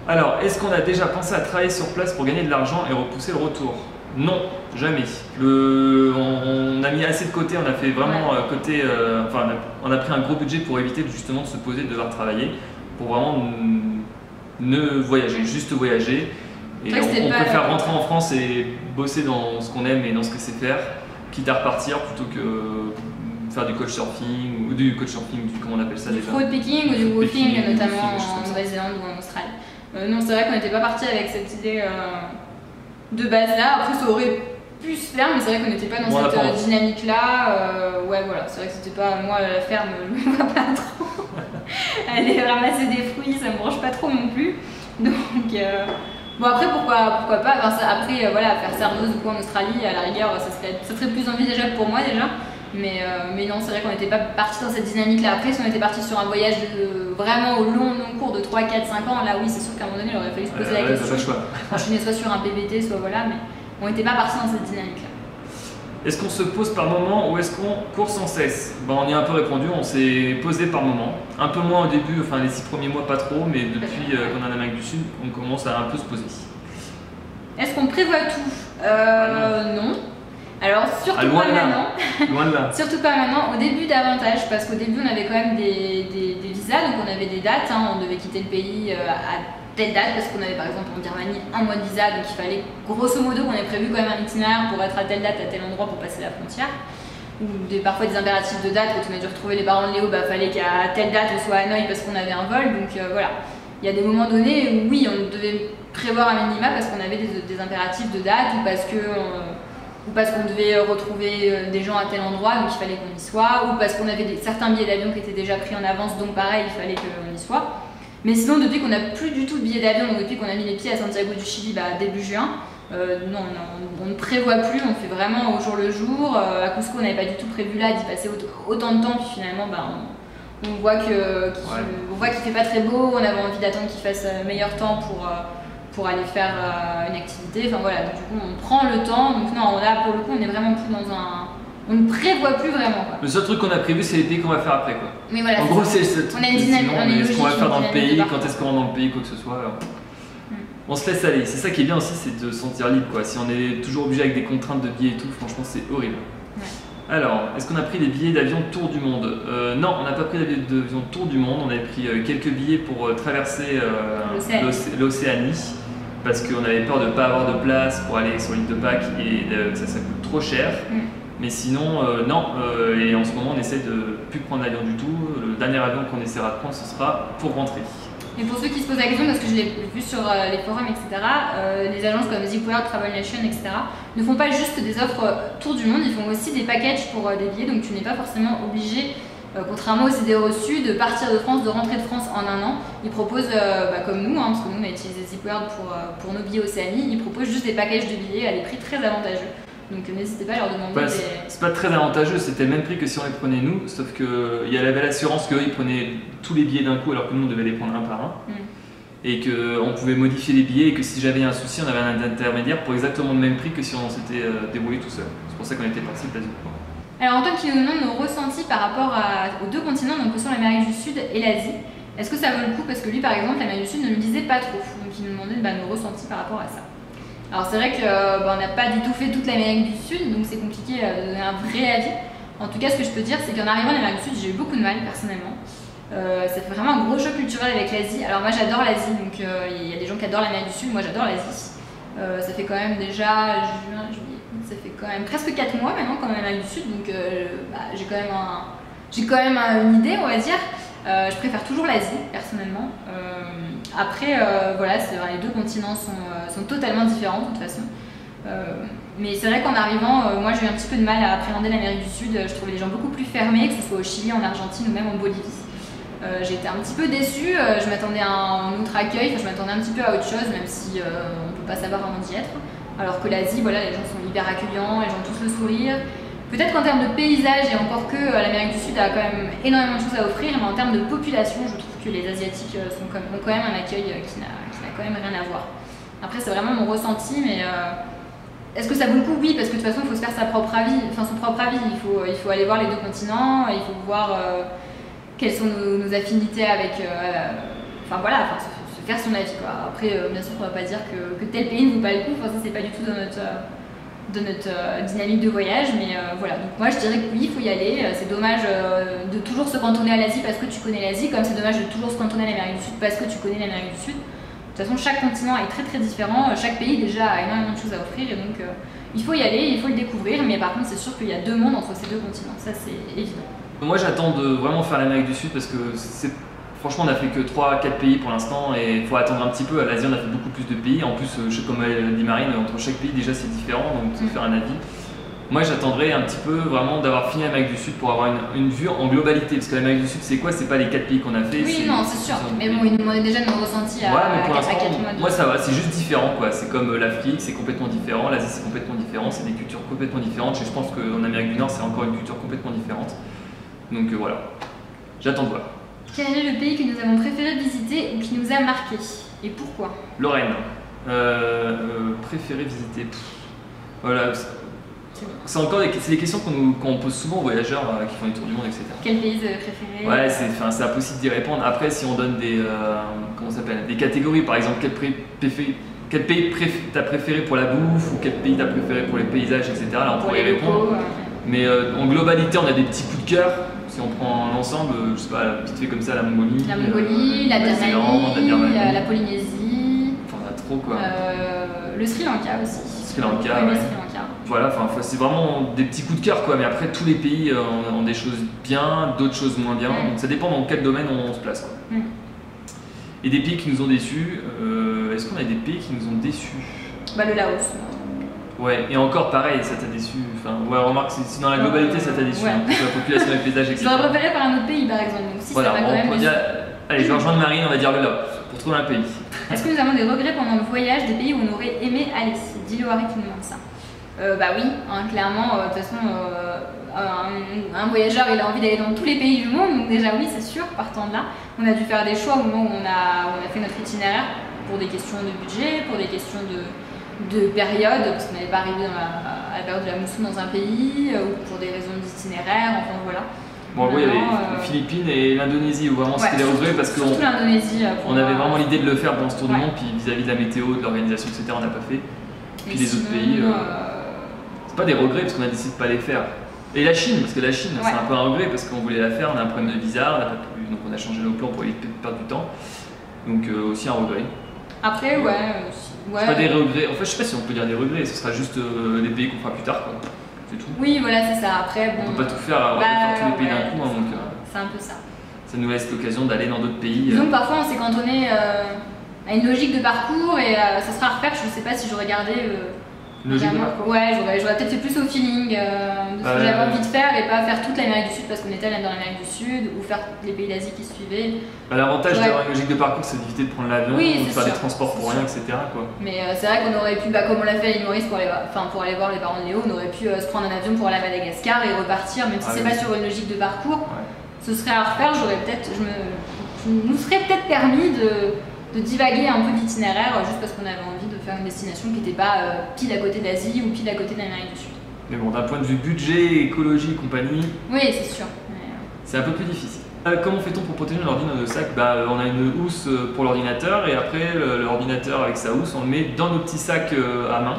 Alors, est-ce qu'on a déjà pensé à travailler sur place pour gagner de l'argent et repousser le retour? Non, jamais. On a mis assez de côté, on a fait vraiment côté. Enfin, on a pris un gros budget pour éviter justement de se poser, de devoir travailler, pour vraiment ne voyager, juste voyager. Et on préfère rentrer en France et bosser dans ce qu'on aime et dans ce que c'est faire, quitte à repartir plutôt que faire du couchsurfing ou du comment on appelle ça déjà? Du fruitpicking ou du woofing, notamment en Nouvelle-Zélande ou en Australie. Non, c'est vrai qu'on n'était pas parti avec cette idée de base là. Après, ça aurait pu se faire, mais c'est vrai qu'on n'était pas dans cette dynamique là. Ouais, voilà, c'est vrai que c'était pas moi la ferme, je me vois pas trop. Aller ramasser des fruits, ça me branche pas trop non plus. Donc, bon, après, pourquoi pas. Enfin, après, voilà, faire serveuse ou quoi en Australie, à la rigueur, ça serait plus envisageable pour moi déjà. Mais non, c'est vrai qu'on n'était pas parti dans cette dynamique-là. Après, si on était parti sur un voyage vraiment au long cours de 3, 4, 5 ans, là oui, c'est sûr qu'à un moment donné, il aurait fallu se poser la question. Enchaîner soit sur un PBT, soit voilà, mais on n'était pas parti dans cette dynamique-là. Est-ce qu'on se pose par moment ou est-ce qu'on court sans cesse? On y a un peu répondu, on s'est posé par moment. Un peu moins au début, enfin les 6 premiers mois, pas trop, mais depuis qu'on est en Amérique du Sud, on commence à un peu se poser. Est-ce qu'on prévoit tout? Non. Alors, surtout pas maintenant. Loin de là. Surtout pas maintenant. Au début, davantage, parce qu'au début, on avait quand même des visas, donc on avait des dates. On devait quitter le pays à telle date, parce qu'on avait par exemple en Birmanie un mois de visa, donc il fallait grosso modo qu'on ait prévu quand même un itinéraire pour être à telle date, à tel endroit pour passer la frontière. Ou parfois des impératifs de date, quand on a dû retrouver les parents de Léo, fallait qu'à telle date on soit à Hanoï parce qu'on avait un vol. Donc voilà. Il y a des moments donnés où oui, on devait prévoir un minima parce qu'on avait des impératifs de date ou parce qu'on devait retrouver des gens à tel endroit, donc il fallait qu'on y soit, ou parce qu'on avait certains billets d'avion qui étaient déjà pris en avance, donc pareil, il fallait qu'on y soit. Mais sinon, depuis qu'on n'a plus du tout de billets d'avion, donc depuis qu'on a mis les pieds à Santiago du Chili début juin, non, on ne prévoit plus, on fait vraiment au jour le jour. À Cusco, on n'avait pas du tout prévu là d'y passer autant de temps, puis finalement, on voit qu'il fait pas très beau, on avait envie d'attendre qu'il fasse meilleur temps pour aller faire une activité. Enfin voilà, donc du coup on prend le temps. Donc non, là pour le coup on est vraiment plus dans on ne prévoit plus vraiment quoi. Le seul truc qu'on a prévu c'est l'été qu'on va faire après quoi. Mais voilà, en gros c'est on a une dynamique, ce qu'on va faire dans le pays, quand est-ce qu'on rentre dans le pays, quoi que ce soit. On se laisse aller. C'est ça qui est bien aussi, c'est de se sentir libre quoi. Si on est toujours obligé avec des contraintes de billets et tout, franchement c'est horrible. Ouais. Alors, est-ce qu'on a pris des billets d'avion tour du monde? Non, on n'a pas pris des billets d'avion tour du monde. On avait pris quelques billets pour traverser l'Océanie. Parce qu'on avait peur de ne pas avoir de place pour aller sur l'île de Pâques et ça coûte trop cher. Mais sinon, non. Et en ce moment, on essaie de ne plus prendre l'avion du tout. Le dernier avion qu'on essaiera de prendre, ce sera pour rentrer. Et pour ceux qui se posent la question, parce que je l'ai vu sur les forums, etc., les agences comme Zipwire, Travel Nation, etc., ne font pas juste des offres tour du monde, ils font aussi des packages pour des billets. Donc tu n'es pas forcément obligé, contrairement aux idées reçues, de partir de France, de rentrer de France en un an. Ils proposent, comme nous, parce que nous on a utilisé Zipwire pour nos billets Océanie, ils proposent juste des packages de billets à des prix très avantageux. Donc n'hésitez pas à leur demander. C'est pas très avantageux, c'était le même prix que si on les prenait nous, sauf qu'il y avait l'assurance qu'eux ils prenaient tous les billets d'un coup alors que nous on devait les prendre un par un. Et qu'on pouvait modifier les billets et que si j'avais un souci, on avait un intermédiaire pour exactement le même prix que si on s'était débrouillé tout seul. C'est pour ça qu'on était parti de l'Asie. Alors Antoine qui nous demande nos ressentis par rapport aux deux continents, donc sur l'Amérique du Sud et l'Asie. Est-ce que ça vaut le coup? Parce que lui par exemple, l'Amérique du Sud ne me disait pas trop. Donc il nous demandait nos ressentis par rapport à ça. Alors c'est vrai qu'on n'a pas du tout fait toute l'Amérique du Sud, donc c'est compliqué de donner un vrai avis. En tout cas, ce que je peux dire, c'est qu'en arrivant en Amérique du Sud, j'ai eu beaucoup de mal personnellement. Ça fait vraiment un gros choc culturel avec l'Asie. Alors moi j'adore l'Asie, donc il y a des gens qui adorent l'Amérique du Sud, moi j'adore l'Asie. Ça fait quand même déjà, ça fait quand même presque 4 mois maintenant qu'on est en Amérique du Sud, donc j'ai quand même une idée, on va dire. Je préfère toujours l'Asie, personnellement. Après, voilà, les deux continents sont totalement différents de toute façon. Mais c'est vrai qu'en arrivant, moi j'ai eu un petit peu de mal à appréhender l'Amérique du Sud. Je trouvais les gens beaucoup plus fermés, que ce soit au Chili, en Argentine ou même en Bolivie. J'ai été un petit peu déçue, je m'attendais à un autre accueil, je m'attendais un petit peu à autre chose, même si on ne peut pas savoir avant d'y être. Alors que l'Asie, voilà, les gens sont hyper accueillants, les gens ont tous le sourire. Peut-être qu'en termes de paysage, et encore que l'Amérique du Sud a quand même énormément de choses à offrir, mais en termes de population, je trouve que les Asiatiques ont quand même un accueil qui n'a quand même rien à voir. Après, c'est vraiment mon ressenti, mais est-ce que ça vaut le coup? Oui, parce que de toute façon, il faut se faire son propre avis. Il faut aller voir les deux continents, il faut voir quelles sont nos affinités avec. Enfin voilà, se faire son avis, quoi. Après, bien sûr, on va pas dire que tel pays ne vaut pas le coup, enfin, ça c'est pas du tout dans notre dynamique de voyage, mais voilà. Donc moi je dirais que oui, il faut y aller. C'est dommage de toujours se cantonner à l'Asie parce que tu connais l'Asie, comme c'est dommage de toujours se cantonner à l'Amérique du Sud parce que tu connais l'Amérique du Sud. De toute façon, chaque continent est très très différent, chaque pays déjà a énormément de choses à offrir, et donc il faut y aller, il faut le découvrir, mais par contre c'est sûr qu'il y a 2 mondes entre ces 2 continents, ça c'est évident. Moi j'attends de vraiment faire l'Amérique du Sud parce que franchement on a fait que 3-4 pays pour l'instant et il faut attendre un petit peu. À l'Asie on a fait beaucoup plus de pays, en plus comme elle dit Marine, entre chaque pays déjà c'est différent, donc de faire un avis. Moi j'attendrai un petit peu vraiment d'avoir fini l'Amérique du Sud pour avoir une vue en globalité, parce que l'Amérique du Sud c'est quoi? C'est pas les 4 pays qu'on a fait. Oui non c'est sûr, mais bon ils nous demandaient déjà nos ressentis à 4 mois. Moi ça va, c'est juste différent quoi, c'est comme l'Afrique c'est complètement différent, l'Asie c'est complètement différent, c'est des cultures complètement différentes et je pense qu'en Amérique du Nord c'est encore une culture complètement différente. Donc voilà, j'attends de voir. Quel est le pays que nous avons préféré visiter ou qui nous a marqué et pourquoi? Lorraine. Préféré visiter. Voilà. C'est des questions qu'on pose souvent aux voyageurs qui font les tours du monde, etc. Quel pays préféré? Ouais, c'est impossible d'y répondre. Après, si on donne des catégories, par exemple, quel pays t'as préféré pour la bouffe ou quel pays t'as préféré pour les paysages, etc. Là, on pourrait y répondre. Mais en globalité, on a des petits coups de cœur. Si on prend l'ensemble, je sais pas, vite fait comme ça, la Mongolie. La Mongolie, la Birmanie, la Polynésie. Enfin, on a trop quoi. Le Sri Lanka aussi. Sri Lanka, ouais. Voilà, enfin, c'est vraiment des petits coups de cœur quoi. Mais après, tous les pays ont des choses bien, d'autres choses moins bien. Donc ça dépend dans quel domaine on se place quoi. Et des pays qui nous ont déçus. Est-ce qu'on a des pays qui nous ont déçus? Bah le Laos. Ouais, et encore pareil, ça t'a déçu. Enfin, ouais, remarque, si dans la globalité ça t'a déçu, hein, la population, les paysages, etc. J'aurais préféré par un autre pays par exemple. Donc si voilà, ça va quand même. Allez, je vais rejoindre Marine, on va dire le Laos, pour trouver un pays. Est-ce que nous avons des regrets pendant le voyage, des pays où on aurait aimé aller? C'est Diloari qui nous demande ça. Bah oui, hein, clairement, de toute façon, un voyageur il a envie d'aller dans tous les pays du monde, donc déjà oui, c'est sûr, partant de là. On a dû faire des choix au moment où on a fait notre itinéraire pour des questions de budget, pour des questions de période, parce qu'on n'avait pas arrivé à la période de la mousson dans un pays, ou pour des raisons d'itinéraire, enfin voilà. Bon, oui, il y avait les Philippines et l'Indonésie où vraiment c'était des regrets parce qu'on avait vraiment l'idée de le faire dans ce tour du monde, puis vis-à-vis de la météo, de l'organisation, etc., on n'a pas fait. Puis les autres pays, c'est pas des regrets parce qu'on a décidé de pas les faire. Et la Chine, parce que la Chine, c'est un peu un regret parce qu'on voulait la faire, on a un problème de visa, on n'a pas pu, donc on a changé nos plans pour éviter de perdre du temps. Donc aussi un regret. Après, c'est pas des regrets, en fait je sais pas si on peut dire des regrets, ce sera juste des pays qu'on fera plus tard quoi. C'est tout. Oui voilà c'est ça, après bon... On peut pas tout faire, on va faire tous les pays d'un coup, hein, donc c'est un peu ça. Ça nous laisse l'occasion d'aller dans d'autres pays. Donc parfois on s'est cantonné à une logique de parcours et ça sera à refaire, je sais pas si j'aurais gardé... Ouais, j'aurais peut-être fait plus au feeling de ce que j'avais envie de faire et pas faire toute l'Amérique du Sud parce qu'on était allé dans l'Amérique du Sud ou faire les pays d'Asie qui suivaient. L'avantage d'avoir une logique de parcours, c'est d'éviter de prendre l'avion ou de faire des transports pour rien, etc. Quoi. Mais c'est vrai qu'on aurait pu, comme on l'a fait à l'île Maurice pour aller voir les parents de Léo, on aurait pu se prendre un avion pour aller à Madagascar et repartir, même si c'est pas sur une logique de parcours. Ce serait à refaire, je nous serais peut-être permis de divaguer un peu d'itinéraire juste parce qu'on avait envie de faire une destination qui n'était pas pile à côté d'Asie ou pile à côté de l'Amérique du Sud. Mais bon, d'un point de vue budget, écologie et compagnie, oui, c'est sûr. C'est un peu plus difficile. Comment fait-on pour protéger l'ordi dans nos sacs? On a une housse pour l'ordinateur et après l'ordinateur avec sa housse, on le met dans nos petits sacs à main,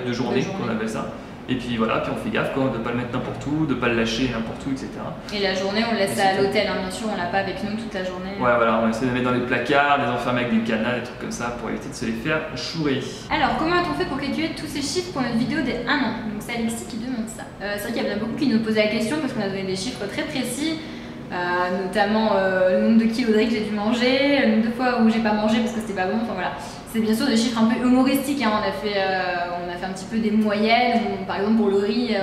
de journée, qu'on appelle ça. Et puis voilà, puis on fait gaffe quoi, de ne pas le mettre n'importe où, de ne pas le lâcher n'importe où, etc. Et la journée, on le laisse à l'hôtel, hein, bien sûr, on l'a pas avec nous toute la journée. Ouais, voilà, on essaie de les mettre dans les placards, les enfermer avec des cadenas, des trucs comme ça, pour éviter de se les faire chourer. Alors, comment a-t-on fait pour calculer tous ces chiffres pour notre vidéo des 1 an? Donc c'est Alexis qui demande ça. C'est vrai qu'il y en a beaucoup qui nous posaient la question parce qu'on a donné des chiffres très précis, notamment le nombre de kilodrics que j'ai dû manger, le nombre de fois où j'ai pas mangé parce que c'était pas bon, enfin voilà. C'est bien sûr des chiffres un peu humoristiques, hein. On a fait un petit peu des moyennes, par exemple pour le riz,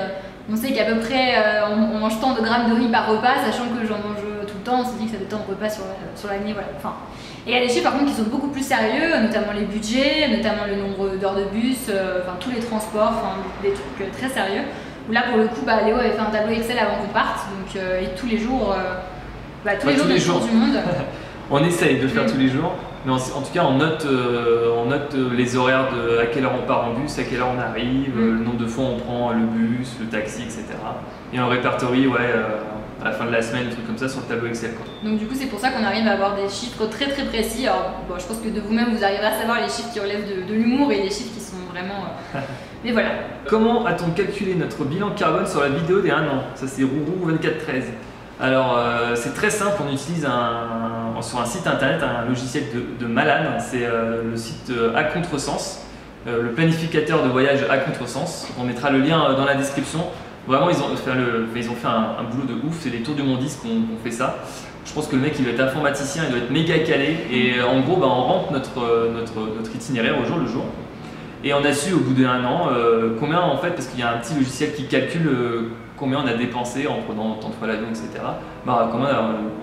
on sait qu'à peu près on mange tant de grammes de riz par repas, sachant que j'en mange tout le temps, on s'est dit que ça fait tant de repas sur l'année, voilà. Enfin, et il y a des chiffres par contre qui sont beaucoup plus sérieux, notamment les budgets, notamment le nombre d'heures de bus, enfin tous les transports, enfin des trucs très sérieux. Où là pour le coup, Léo avait fait un tableau Excel avant qu'on parte, donc et tous les jours, tous les jours du monde. On essaye de le faire tous les jours. Mais en tout cas, on note les horaires à quelle heure on part en bus, à quelle heure on arrive, le nombre de fois on prend le bus, le taxi, etc. Et on répertorie à la fin de la semaine, des trucs comme ça sur le tableau Excel, quoi. Donc du coup c'est pour ça qu'on arrive à avoir des chiffres très très précis. Alors bon, je pense que de vous-même vous arriverez à savoir les chiffres qui relèvent de l'humour et les chiffres qui sont vraiment... Mais voilà. Comment a-t-on calculé notre bilan carbone sur la vidéo des 1 an? Ça c'est Rourou2413. Alors c'est très simple, on utilise sur un site internet un logiciel de malade, c'est le site à contresens, le planificateur de voyage à contresens. On mettra le lien dans la description. Vraiment ils ont fait un boulot de ouf, c'est les tours du monde 10 qu'on fait ça. Je pense que le mec il doit être informaticien, il doit être méga calé et en gros on rentre notre itinéraire au jour le jour. Et on a su au bout d'1 an combien en fait, parce qu'il y a un petit logiciel qui calcule combien on a dépensé en prenant tant de fois l'avion, etc. Combien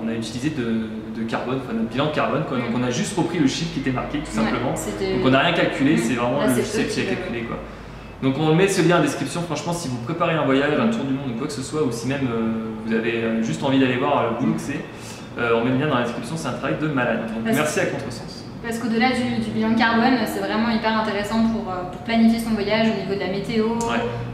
on a utilisé de carbone, enfin notre bilan de carbone, quoi. Donc on a juste repris le chiffre qui était marqué tout simplement. Donc on n'a rien calculé, c'est vraiment le logiciel qui a calculé, quoi. Donc on met ce lien en description. Franchement, si vous préparez un voyage, un tour du monde ou quoi que ce soit, ou si même vous avez juste envie d'aller voir le boulot que c'est, on met le lien dans la description, c'est un travail de malade. Donc merci à Contresens. Parce qu'au-delà du bilan de carbone, c'est vraiment hyper intéressant pour planifier son voyage au niveau de la météo,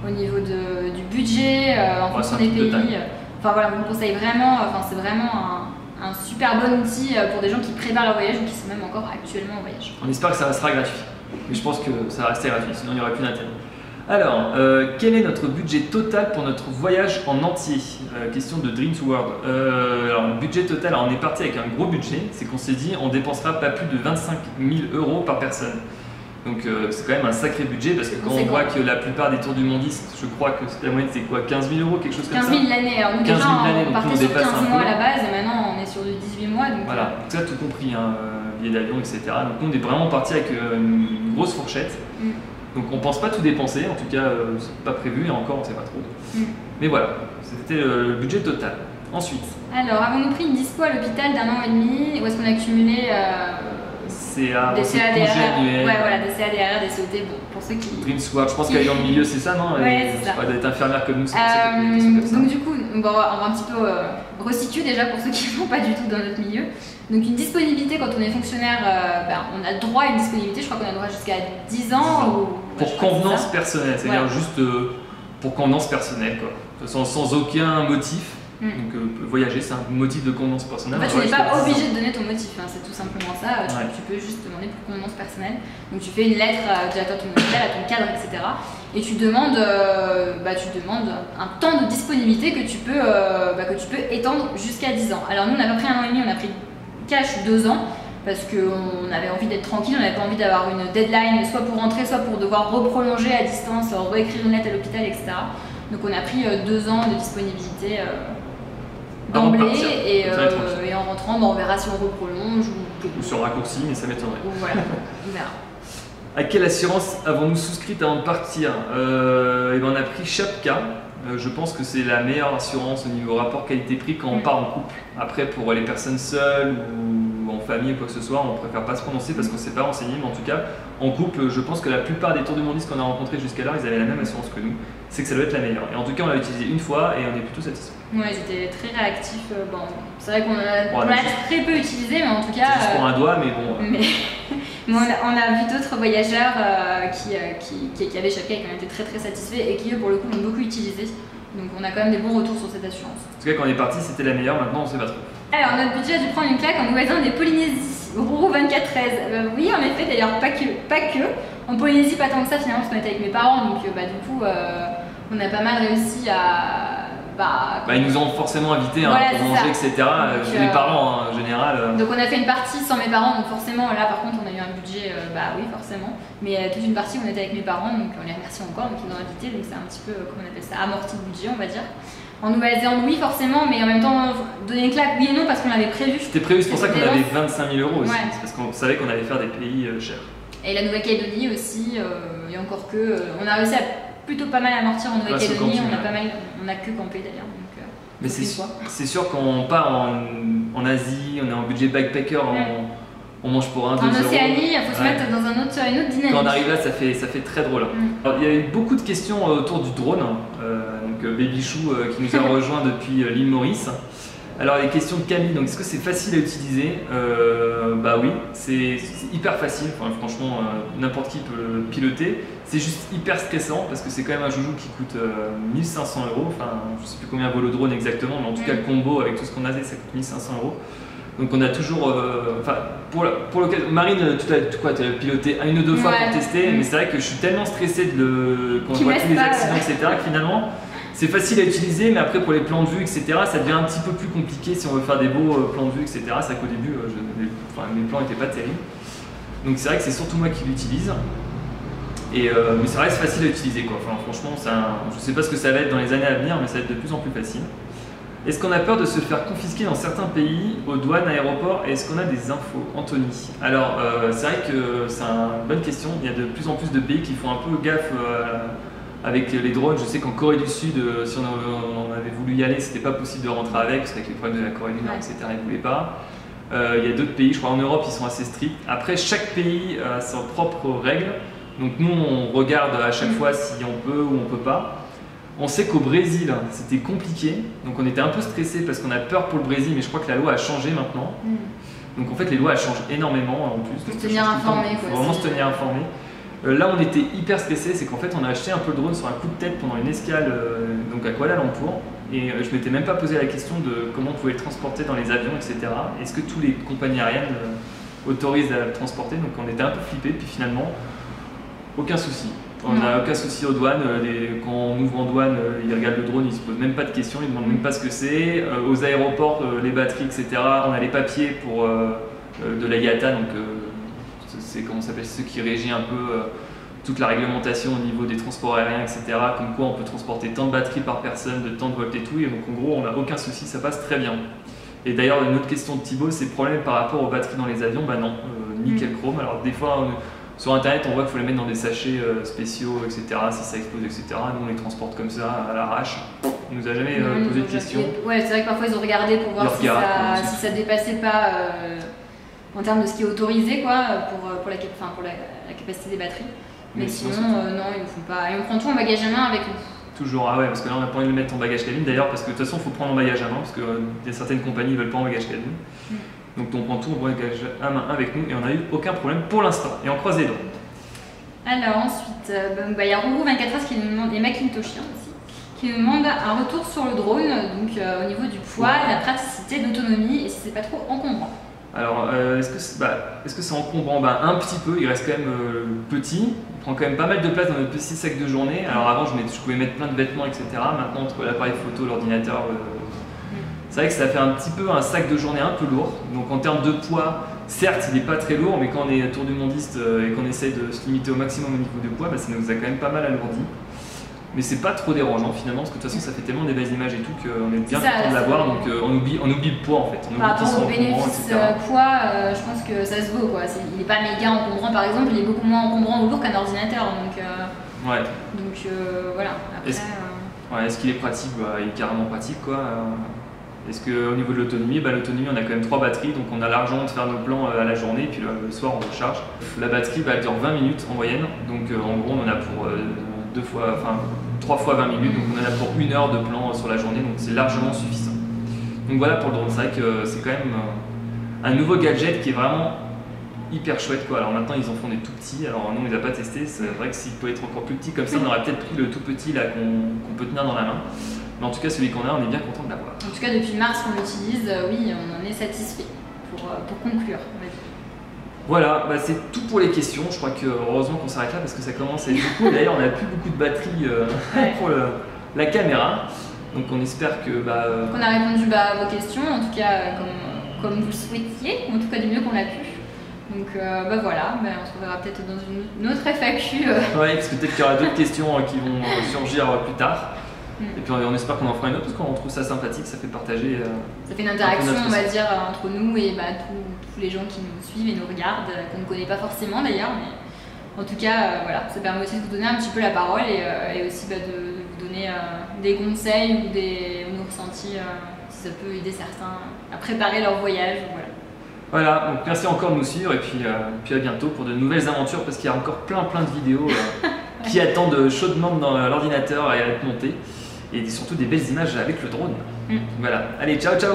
au niveau du budget, en fonction des pays. Enfin voilà, on conseille vraiment, c'est vraiment un super bon outil pour des gens qui préparent leur voyage ou qui sont même encore actuellement en voyage. On espère que ça restera gratuit, mais je pense que ça va rester gratuit, sinon il n'y aurait plus d'intérêt. Alors, quel est notre budget total pour notre voyage en entier? Question de Dreams World. Alors, le budget total, alors on est parti avec un gros budget, c'est qu'on s'est dit on dépensera pas plus de 25 000 € par personne. Donc c'est quand même un sacré budget parce que quand on voit que la plupart des tours du mondiste, je crois que la moyenne c'est quoi, 15 000 € quelque chose comme ça. 15 000 l'année, alors nous 15 000 l'année, on partait sur 15 mois à la base et maintenant on est sur du 18 mois. Donc voilà, ça tout compris, hein, billets d'avion, etc. Donc nous on est vraiment parti avec une grosse fourchette. Donc on pense pas tout dépenser, en tout cas c'est pas prévu et encore on sait pas trop. Mais voilà, c'était le budget total. Ensuite. Alors avons-nous pris une dispo à l'hôpital d'1 an et demi ou est-ce qu'on a cumulé des CADR, des CADR, des COT, bon, pour ceux qui... Dreams World, je pense qu'elle est dans le milieu, c'est ça, non? Ouais, c'est ça. D'être infirmière comme nous, c'est donc du coup, on va un petit peu resituer déjà pour ceux qui ne sont pas du tout dans notre milieu. Donc une disponibilité, quand on est fonctionnaire, on a droit à une disponibilité, je crois qu'on a droit jusqu'à 10 ans. Pour convenance personnelle, c'est-à-dire juste pour convenance personnelle, quoi. De toute façon, sans aucun motif. Donc voyager c'est un motif de convenance personnelle. En fait, tu n'es pas obligé de donner ton motif, hein, c'est tout simplement ça. Tu peux juste demander pour convenance personnelle. Donc tu fais une lettre directement à ton hôpital, à ton cadre, etc. Et tu demandes un temps de disponibilité que tu peux étendre jusqu'à 10 ans. Alors nous on a pris 1 an et demi, on a pris cash 2 ans parce qu'on avait envie d'être tranquille, on n'avait pas envie d'avoir une deadline soit pour rentrer, soit pour devoir reprolonger à distance, réécrire une lettre à l'hôpital, etc. Donc on a pris 2 ans de disponibilité d'emblée et en rentrant, on verra si on reprolonge ou sur raccourci, mais ça m'étonnerait. Voilà, on verra. À quelle assurance avons-nous souscrite avant de partir? On a pris Chapka. Je pense que c'est la meilleure assurance au niveau rapport qualité-prix quand on part en couple. Après, pour les personnes seules ou en famille ou quoi que ce soit, on préfère pas se prononcer parce qu'on ne s'est pas renseigné. Mais en tout cas, en couple, je pense que la plupart des tours du mondiste qu'on a rencontrés jusqu'alors, ils avaient la même assurance que nous. C'est que ça doit être la meilleure. Et en tout cas, on l'a utilisé une fois et on est plutôt satisfait. Ouais, j'étais très réactif. C'est vrai qu'on l'a très peu utilisé, mais en tout cas. C'est juste pour un doigt, mais bon. Mais on a vu d'autres voyageurs qui avaient Chapka et qui ont été très très satisfaits et qui eux pour le coup l'ont beaucoup utilisé. Donc on a quand même des bons retours sur cette assurance. En tout cas quand on est parti c'était la meilleure, maintenant on sait pas trop. Alors notre budget a dû prendre une claque en Nouvelle-Zélande et Polynésie, Rourou2413. Oui en effet, d'ailleurs pas que. En Polynésie pas tant que ça finalement parce qu'on était avec mes parents donc du coup on a pas mal réussi à... ils nous ont forcément invités pour manger, etc. Les parents en général. Donc on a fait une partie sans mes parents, donc forcément là par contre on a eu un budget, oui forcément. Mais toute une partie où on était avec mes parents, donc on les remercie encore, donc ils nous ont invités, donc c'est un petit peu, comment on appelle ça, amorti le budget on va dire. En Nouvelle-Zélande oui forcément, mais en même temps donner une claque oui et non parce qu'on l'avait prévu. C'était prévu, c'est pour ça qu'on avait 25 000 € aussi, parce qu'on savait qu'on allait faire des pays chers. Et la Nouvelle-Calédonie aussi, et encore que, on a réussi à plutôt pas mal amortir en Nouvelle-Calédonie, on a que campé d'ailleurs. Mais c'est sûr qu'on part en Asie, on est en budget backpacker, on mange pour 1, 2 euros. En Océanie, il faut se mettre dans une autre dynamique. Quand on arrive là, ça fait très drôle. Alors, il y a eu beaucoup de questions autour du drone. Donc Baby Chou qui nous a rejoint depuis l'île Maurice. Alors les questions de Camille, donc est-ce que c'est facile à utiliser? Bah oui, c'est hyper facile, enfin, franchement n'importe qui peut le piloter. C'est juste hyper stressant parce que c'est quand même un joujou qui coûte 1500 €, enfin je sais plus combien vaut le drone exactement, mais en tout cas le combo avec tout ce qu'on a, ça coûte 1500 €. Donc on a toujours, enfin pour l'occasion, Marine, tu as piloté une ou deux fois pour tester, mais c'est vrai que je suis tellement stressé quand je vois tous les accidents, etc. que finalement c'est facile à utiliser, mais après pour les plans de vue, etc., ça devient un petit peu plus compliqué si on veut faire des beaux plans de vue, etc. C'est vrai qu'au début, mes plans n'étaient pas terribles. Donc c'est vrai que c'est surtout moi qui l'utilise. Mais c'est vrai que c'est facile à utiliser, quoi. Enfin, franchement, je ne sais pas ce que ça va être dans les années à venir, mais ça va être de plus en plus facile. Est-ce qu'on a peur de se faire confisquer dans certains pays, aux douanes, aéroports, et est-ce qu'on a des infos? Anthony. Alors, c'est vrai que c'est une bonne question. Il y a de plus en plus de pays qui font un peu gaffe avec les drones. Je sais qu'en Corée du Sud, si on avait voulu y aller, c'était pas possible de rentrer avec, parce qu'avec les problèmes de la Corée du Nord, etc., ils ne voulaient pas. Il y a d'autres pays, je crois en Europe, ils sont assez stricts. Après, chaque pays a ses propres règles. Donc nous, on regarde à chaque fois si on peut ou on peut pas. On sait qu'au Brésil, c'était compliqué, donc on était un peu stressé parce qu'on a peur pour le Brésil, mais je crois que la loi a changé maintenant. Donc en fait, les lois elles changent énormément en plus. Il faut se tenir informé. Il faut vraiment se tenir informé. Là, on était hyper stressé, c'est qu'en fait, on a acheté un peu le drone sur un coup de tête pendant une escale donc à Kuala Lumpur. Et je m'étais même pas posé la question de comment on pouvait le transporter dans les avions, etc. Est-ce que tous les compagnies aériennes autorisent à le transporter? Donc on était un peu flippé, puis finalement, aucun souci. On n'a aucun souci aux douanes. Quand on ouvre en douane, ils regardent le drone, ils ne se posent même pas de questions, ils ne demandent même pas ce que c'est. Aux aéroports, les batteries, etc. On a les papiers pour de la IATA, donc c'est comment ça s'appelle, ceux qui régit un peu toute la réglementation au niveau des transports aériens, etc. Comme quoi on peut transporter tant de batteries par personne, de tant de volts et tout. Et donc en gros, on n'a aucun souci, ça passe très bien. Et d'ailleurs, une autre question de Thibaut, c'est le problème par rapport aux batteries dans les avions. Bah non, nickel chrome. Alors des fois, sur internet, on voit qu'il faut les mettre dans des sachets spéciaux, etc. Si ça explose, etc. Nous, on les transporte comme ça, à l'arrache. On nous a jamais posé de questions. Ouais, c'est vrai que parfois ils ont regardé pour voir si ça dépassait pas en termes de ce qui est autorisé, quoi, pour la capacité des batteries. Mais sinon, non, ils ne font pas. Et on prend tout en bagage à main avec nous. Toujours, ah ouais, parce que là on n'a pas envie de le mettre en bagage cabine d'ailleurs, parce que de toute façon il faut prendre en bagage à main, parce qu'il y a certaines compagnies ne veulent pas en bagage cabine. Donc on prend tout en bagage à main avec nous et on n'a eu aucun problème pour l'instant. Et on croise les doigts. Alors ensuite, il y a Rourou24H qui nous demande, et Macintoshien aussi, qui nous demande un retour sur le drone, donc au niveau du poids, la praticité, d'autonomie et si c'est pas trop encombrant. Alors, est-ce que c'est encombrant? Un petit peu, il reste quand même petit, il prend quand même pas mal de place dans notre petit sac de journée. Alors avant, je pouvais mettre plein de vêtements, etc. Maintenant, entre l'appareil photo, l'ordinateur, c'est vrai que ça fait un petit peu un sac de journée un peu lourd. Donc en termes de poids, certes, il n'est pas très lourd, mais quand on est tour du mondiste et qu'on essaye de se limiter au maximum au niveau de poids, ça nous a quand même pas mal alourdi. Mais c'est pas trop dérangeant finalement, parce que de toute façon ça fait tellement des belles images et tout qu'on est bien content de l'avoir, donc on oublie le poids en fait. Par rapport au bénéfice poids, je pense que ça se vaut, quoi. Il n'est pas méga encombrant par exemple, il est beaucoup moins encombrant ou lourd qu'un ordinateur, donc voilà. Après, est-ce qu'il est pratique? Il est carrément pratique, quoi. Est-ce qu'au niveau de l'autonomie, l'autonomie on a quand même 3 batteries, donc on a l'argent de faire nos plans à la journée, puis le soir on recharge. La batterie elle dure 20 minutes en moyenne, donc en gros on en a pour 3 fois 20 minutes, donc on en a pour 1 heure de plan sur la journée, donc c'est largement suffisant. Donc voilà pour le drone, c'est vrai que c'est quand même un nouveau gadget qui est vraiment hyper chouette, quoi. Alors maintenant ils en font des tout petits, alors nous on les a pas testés, c'est vrai que s'il pouvait être encore plus petit comme ça, on aurait peut-être pris le tout petit là qu'on peut tenir dans la main. Mais en tout cas celui qu'on a, on est bien content de l'avoir. En tout cas depuis mars qu'on l'utilise, oui on en est satisfait pour conclure. Voilà, c'est tout pour les questions. Je crois que heureusement qu'on s'arrête là parce que ça commence à être beaucoup. D'ailleurs, on n'a plus beaucoup de batterie pour la caméra. Donc on espère que... qu'on a répondu à vos questions, en tout cas comme vous le souhaitiez, ou en tout cas du mieux qu'on l'a pu. Donc voilà, on se reverra peut-être dans une autre FAQ. Oui, parce que peut-être qu'il y aura d'autres questions qui vont surgir plus tard. Et puis on espère qu'on en fera une autre parce qu'on trouve ça sympathique, ça fait partager. Ça fait une interaction, on va dire, entre nous et tous les gens qui nous suivent et nous regardent, qu'on ne connaît pas forcément d'ailleurs. Mais en tout cas, voilà, ça permet aussi de vous donner un petit peu la parole et aussi de vous donner des conseils ou nos ressentis, si ça peut aider certains à préparer leur voyage. Voilà, donc merci encore de nous suivre et puis à bientôt pour de nouvelles aventures parce qu'il y a encore plein de vidéos qui attendent chaudement dans l'ordinateur et à être montées. Et surtout des belles images avec le drone. Voilà, allez, ciao ciao.